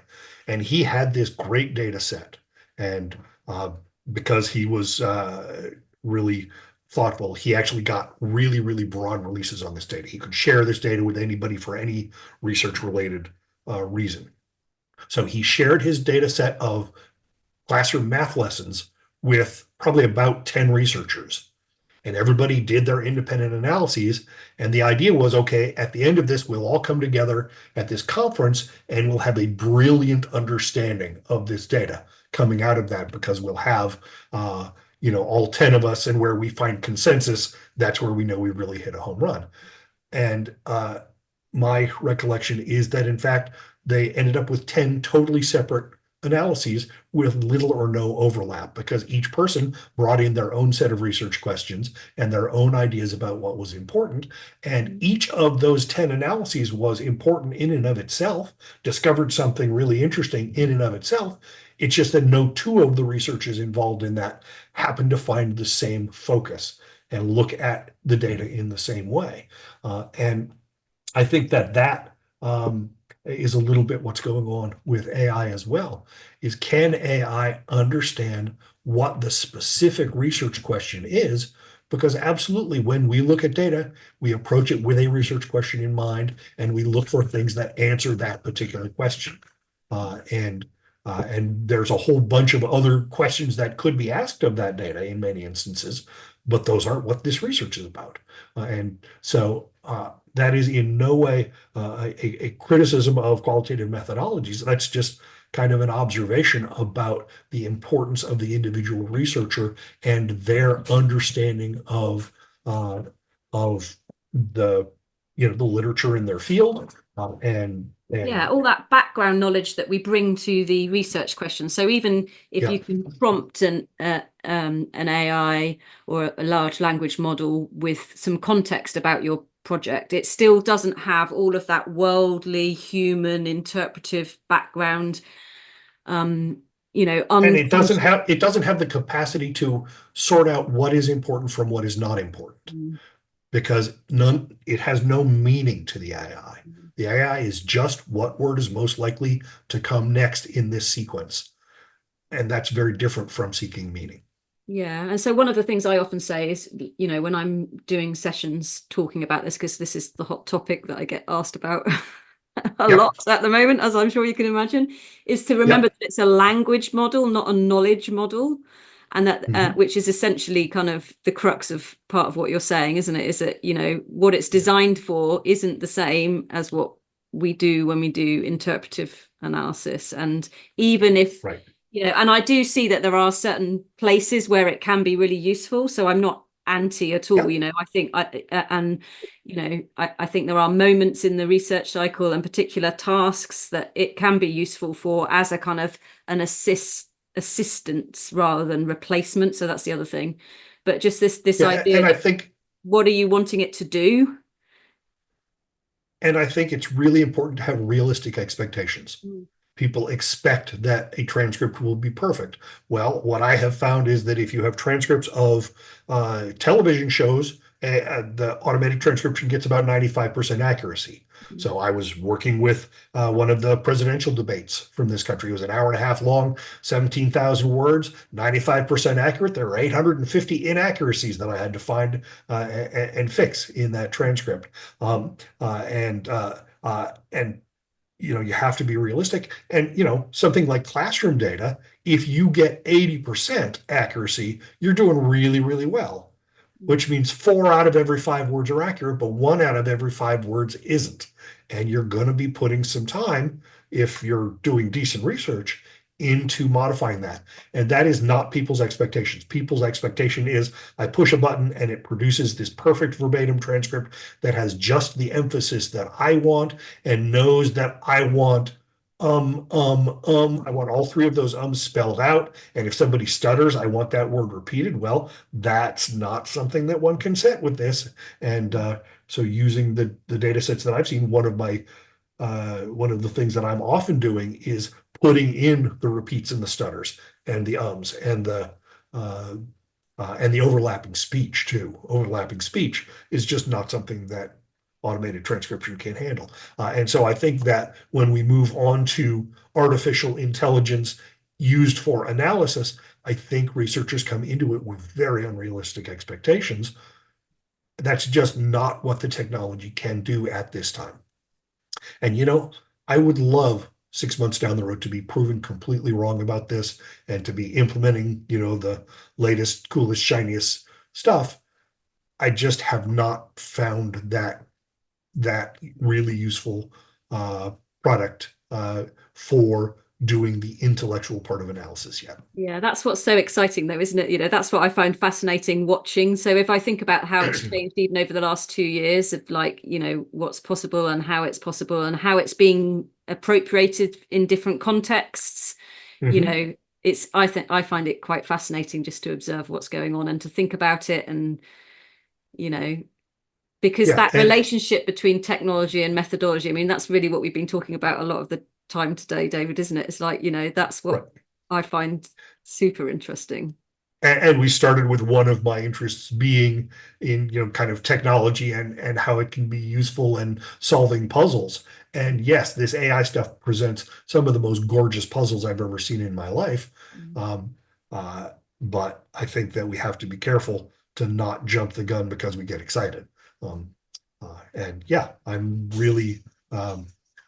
B: And he had this great data set. And because he was really thoughtful, he actually got really, really broad releases on this data. He could share this data with anybody for any research related reason. So he shared his data set of classroom math lessons with probably about 10 researchers. And everybody did their independent analyses. And the idea was, okay, at the end of this, we'll all come together at this conference and we'll have a brilliant understanding of this data coming out of that, because we'll have, all 10 of us, and where we find consensus, that's where we know we really hit a home run. And my recollection is that, in fact, they ended up with 10 totally separate analyses with little or no overlap, because each person brought in their own set of research questions and their own ideas about what was important. And each of those 10 analyses was important in and of itself, discovered something really interesting in and of itself. It's just that no two of the researchers involved in that happened to find the same focus and look at the data in the same way. And I think that is a little bit what's going on with AI as well, is can AI understand what the specific research question is? Because absolutely, when we look at data, we approach it with a research question in mind, and we look for things that answer that particular question. And there's a whole bunch of other questions that could be asked of that data in many instances, but those aren't what this research is about. And so that is in no way a criticism of qualitative methodologies. That's just kind of an observation about the importance of the individual researcher and their understanding uh, of the the literature in their field,
A: Yeah,
B: and
A: all that background knowledge that we bring to the research question. So even if
B: yeah.
A: you can prompt an AI or a large language model with some context about your project, it still doesn't have all of that worldly, human, interpretive background. Um,
B: And it doesn't have the capacity to sort out what is important from what is not important, because it has no meaning to the AI. The AI is just what word is most likely to come next in this sequence. And that's very different from seeking meaning.
A: Yeah. And so one of the things I often say is, when I'm doing sessions talking about this, because this is the hot topic that I get asked about a
B: Yep.
A: lot at the moment, as I'm sure you can imagine, is to remember
B: Yep.
A: that it's a language model, not a knowledge model. And that,
B: Mhm.
A: which is essentially kind of the crux of part of what you're saying, isn't it? Is that, what it's
B: Yeah.
A: designed for isn't the same as what we do when we do interpretive analysis. And even if,
B: Right.
A: and I do see that there are certain places where it can be really useful. So I'm not anti at all.
B: Yep.
A: I think I think there are moments in the research cycle and particular tasks that it can be useful for as a kind of an assistance rather than replacement. So that's the other thing. But just this
B: Yeah.
A: idea
B: And I
A: that
B: think
A: what are you wanting it to do?
B: and I think it's really important to have realistic expectations.
A: Mm.
B: People expect that a transcript will be perfect. Well, what I have found is that if you have transcripts of television shows, the automatic transcription gets about 95% accuracy. So I was working with one of the presidential debates from this country. It was an hour and a half long, 17,000 words, 95% accurate. There were 850 inaccuracies that I had to find and fix in that transcript. And you have to be realistic. And something like classroom data, if you get 80% accuracy, you're doing really, really well, which means 4 out of every 5 words are accurate, but 1 out of every 5 words isn't. And you're going to be putting some time, if you're doing decent research, into modifying that. And that is not people's expectations. People's expectation is I push a button and it produces this perfect verbatim transcript that has just the emphasis that I want and knows that I want I want all three of those ums spelled out. And if somebody stutters, I want that word repeated. Well, that's not something that one can set with this. And so using the data sets that I've seen, one of the things that I'm often doing is putting in the repeats and the stutters and the ums and the overlapping speech too. Overlapping speech is just not something that automated transcription can handle. And so I think that when we move on to artificial intelligence used for analysis, I think researchers come into it with very unrealistic expectations. That's just not what the technology can do at this time. And I would love 6 months down the road to be proven completely wrong about this and to be implementing, the latest, coolest, shiniest stuff. I just have not found that really useful product for doing the intellectual part of analysis yet.
A: Yeah, that's what's so exciting though, isn't it? That's what I find fascinating watching. So if I think about how it's changed even over the last 2 years of what's possible and how it's being appropriated in different contexts,
B: Mhm.
A: I find it quite fascinating just to observe what's going on and to think about it and, you know, because
B: Yeah,
A: that relationship between technology and methodology, I mean, that's really what we've been talking about a lot of the time today, David, isn't it? It's like, that's
B: right.
A: what I find super interesting.
B: And we started with one of my interests being in kind of technology and how it can be useful in solving puzzles. And yes, this AI stuff presents some of the most gorgeous puzzles I've ever seen in my life. Um, uh, but I think that we have to be careful to not jump the gun because we get excited. Um, and yeah, um,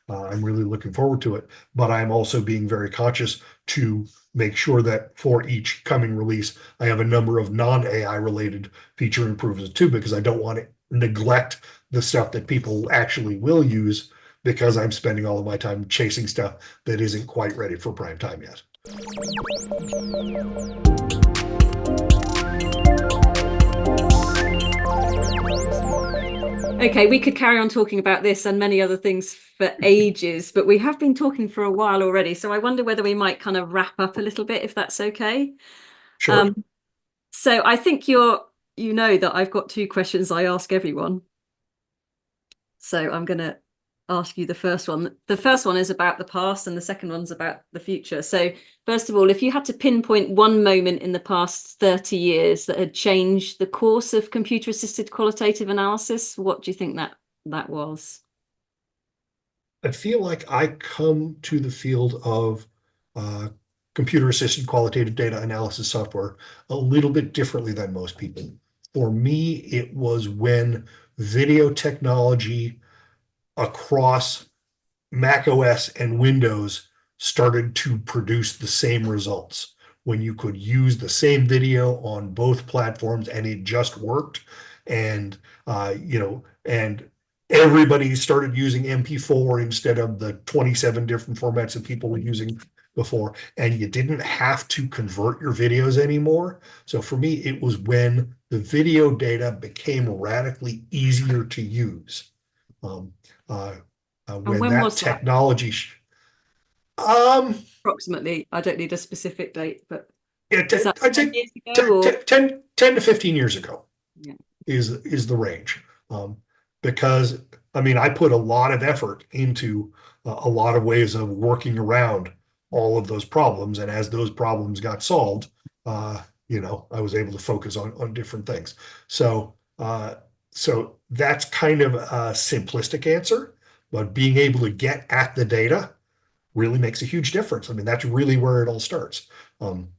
B: I'm really looking forward to it. But I'm also being very conscious to make sure that for each coming release, I have a number of non-AI related feature improvements too, because I don't want neglect the stuff that people actually will use because I'm spending all of my time chasing stuff that isn't quite ready for prime time yet.
A: Okay, we could carry on talking about this and many other things for ages, but we have been talking for a while already. So I wonder whether we might kind of wrap up a little bit, if that's okay.
B: Sure.
A: Um, so I think you know that I've got two questions I ask everyone. So I'm going to ask you the first one. The first one is about the past, and the second one's about the future. So, first of all, if you had to pinpoint one moment in the past 30 years that had changed the course of computer-assisted qualitative analysis, what do you think that was?
B: I feel like I come to the field of computer-assisted qualitative data analysis software a little bit differently than most people. For me, it was when video technology across Mac OS and Windows started to produce the same results. When you could use the same video on both platforms and it just worked. And, and everybody started using MP4 instead of the 27 different formats that people were using before. And you didn't have to convert your videos anymore. So for me, it was when the video data became radically easier to use. Um, uh,
A: And
B: when
A: when
B: that
A: was that?
B: technology, um,
A: Approximately. I don't need a specific date, but
B: yeah,
A: is that
B: I'd
A: 10
B: say
A: years ago or
B: 10 to 15 years ago
A: yeah.
B: is the range. Because I mean, I put a lot of effort into a lot of ways of working around all of those problems. And as those problems got solved, I was able to focus on different things. So, so that's kind of a simplistic answer, but being able to get at the data really makes a huge difference. I mean, that's really where it all starts. Um,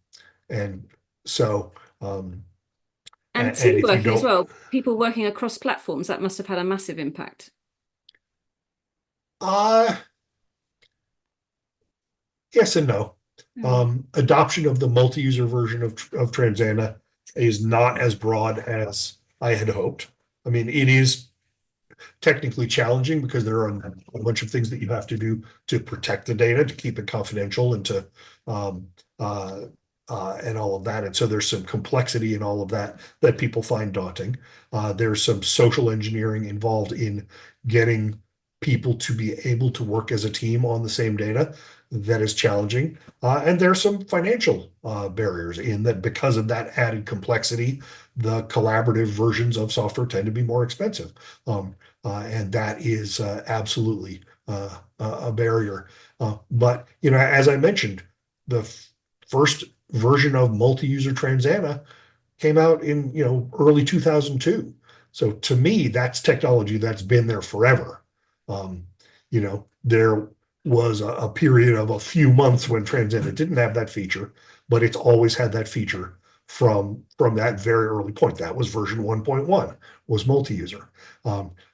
B: and so, um,
A: And
B: and if you
A: teamwork as
B: don't,
A: well. People working across platforms, that must have had a massive impact.
B: uh, yes and no.
A: Mm.
B: Adoption of the multi-user version of Transana is not as broad as I had hoped. I mean, it is technically challenging because there are a bunch of things that you have to do to protect the data, to keep it confidential, and to um, uh, and all of that. And so there's some complexity in all of that that people find daunting. There's some social engineering involved in getting people to be able to work as a team on the same data that is challenging. And there's some financial barriers in that because of that added complexity, the collaborative versions of software tend to be more expensive. And that is absolutely a barrier. But as I mentioned, the first version of multi-user Transana came out in early 2002. So to me, that's technology that's been there forever. Um, there was a period of a few months when Transana didn't have that feature, but it's always had that feature from that very early point. That was version 1.1 was multi-user.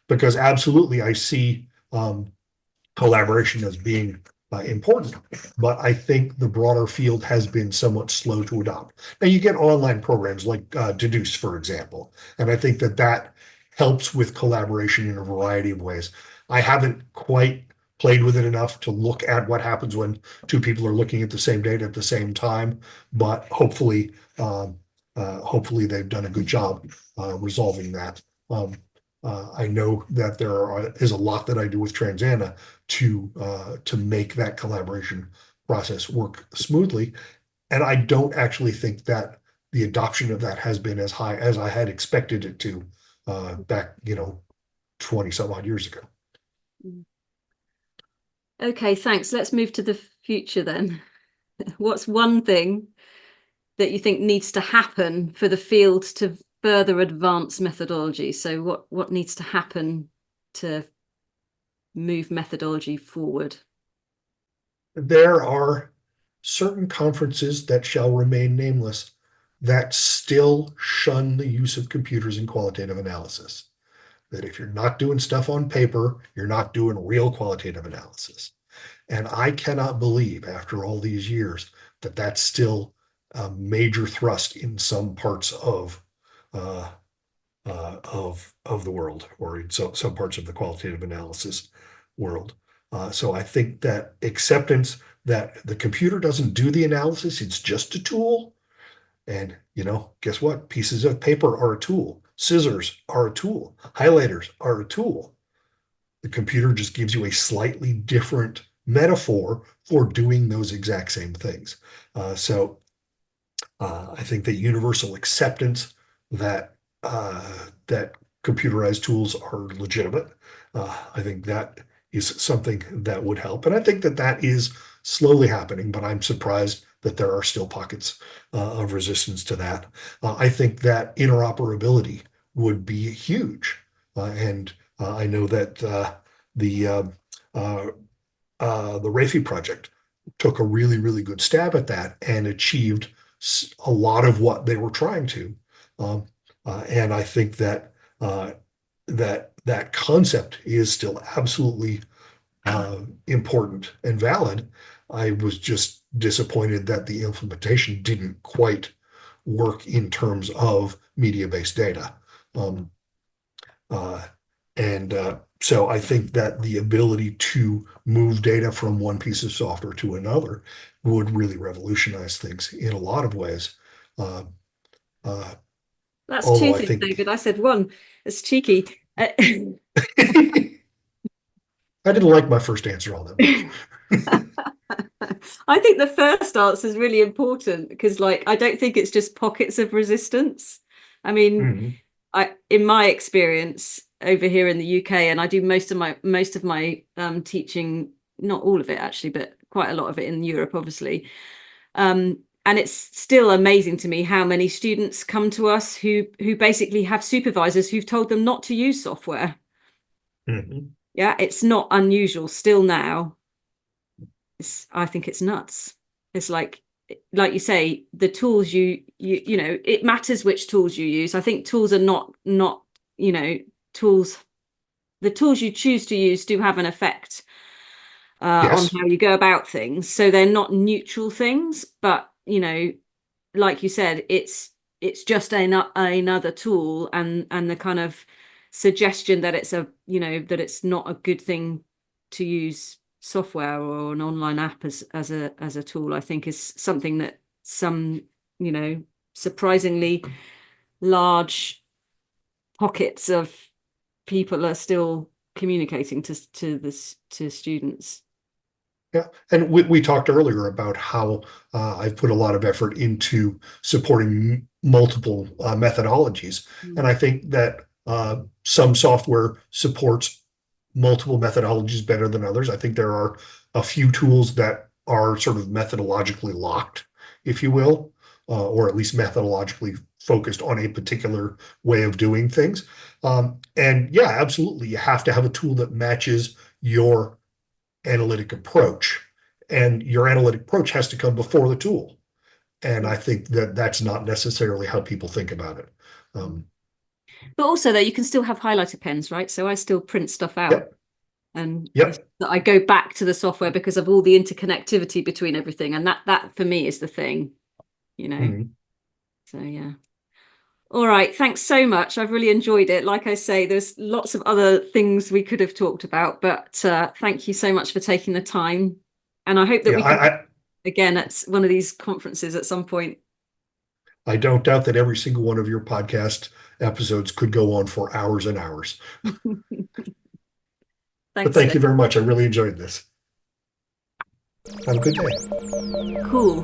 B: Because absolutely I see collaboration as being important, but I think the broader field has been somewhat slow to adopt. Now you get online programs like Deduce, for example, and I think that helps with collaboration in a variety of ways. I haven't quite played with it enough to look at what happens when two people are looking at the same data at the same time, but hopefully they've done a good job resolving that. I know that is a lot that I do with Transana to make that collaboration process work smoothly. And I don't actually think that the adoption of that has been as high as I had expected it to back, 20 some odd years ago.
A: Okay, thanks. Let's move to the future then. What's one thing that you think needs to happen for the field to further advance methodology? So what needs to happen to move methodology forward?
B: There are certain conferences that shall remain nameless that still shun the use of computers in qualitative analysis. That if you're not doing stuff on paper, you're not doing real qualitative analysis. And I cannot believe after all these years that that's still a major thrust in some parts of uh, of the world, or in some parts of the qualitative analysis world. So I think that acceptance that the computer doesn't do the analysis, it's just a tool. And guess what? Pieces of paper are a tool. Scissors are a tool. Highlighters are a tool. The computer just gives you a slightly different metaphor for doing those exact same things. So I think that universal acceptance that computerized tools are legitimate. I think that is something that would help, and I think that that is slowly happening. But I'm surprised that there are still pockets of resistance to that. I think that interoperability would be huge, and I know that the uh, the Rafi project took a really, really good stab at that and achieved a lot of what they were trying to. Um, and I think that that concept is still absolutely important and valid. I was just disappointed that the implementation didn't quite work in terms of media-based data. Um, uh, and so I think that the ability to move data from one piece of software to another would really revolutionize things in a lot of ways. Uh, uh,
A: That's two
B: Although I
A: things,
B: think
A: David. I said one. It's cheeky.
B: I didn't like my first answer all that much.
A: I think the first answer is really important because, like, I don't think it's just pockets of resistance. I mean,
B: Mhm.
A: in my experience over here in the UK, and I do most of my teaching, not all of it actually, but quite a lot of it in Europe, obviously. And it's still amazing to me how many students come to us who basically have supervisors who've told them not to use software.
B: Mhm.
A: Yeah, it's not unusual still now. I think it's nuts. It's like you say, the tools it matters which tools you use. I think tools are not tools. The tools you choose to use do have an effect on
B: Yes.
A: how you go about things. So they're not neutral things, but like you said, it's just another tool, and the kind of suggestion that it's not a good thing to use software or an online app as a tool, I think is something that some surprisingly large pockets of people are still communicating to students.
B: Yeah. And we talked earlier about how I've put a lot of effort into supporting multiple methodologies. And
A: Mm.
B: I think that some software supports multiple methodologies better than others. I think there are a few tools that are sort of methodologically locked, if you will, or at least methodologically focused on a particular way of doing things. And yeah, absolutely. You have to have a tool that matches your analytic approach. And your analytic approach has to come before the tool. And I think that that's not necessarily how people think about it. Um,
A: But also, though, you can still have highlighter pens, right? So I still print stuff out,
B: yep,
A: and
B: yep.
A: I go back to the software because of all the interconnectivity between everything, and that for me is the thing, you know.
B: Mhm.
A: So yeah. All right, thanks so much. I've really enjoyed it. Like I say, there's lots of other things we could have talked about, but thank you so much for taking the time. And I hope that
B: Yeah,
A: we can again at one of these conferences at some point.
B: I don't doubt that every single one of your podcast episodes could go on for hours and hours. But
A: Thanks,
B: thank
A: Dave.
B: you very much. I really enjoyed this. Have a good day.
A: Cool.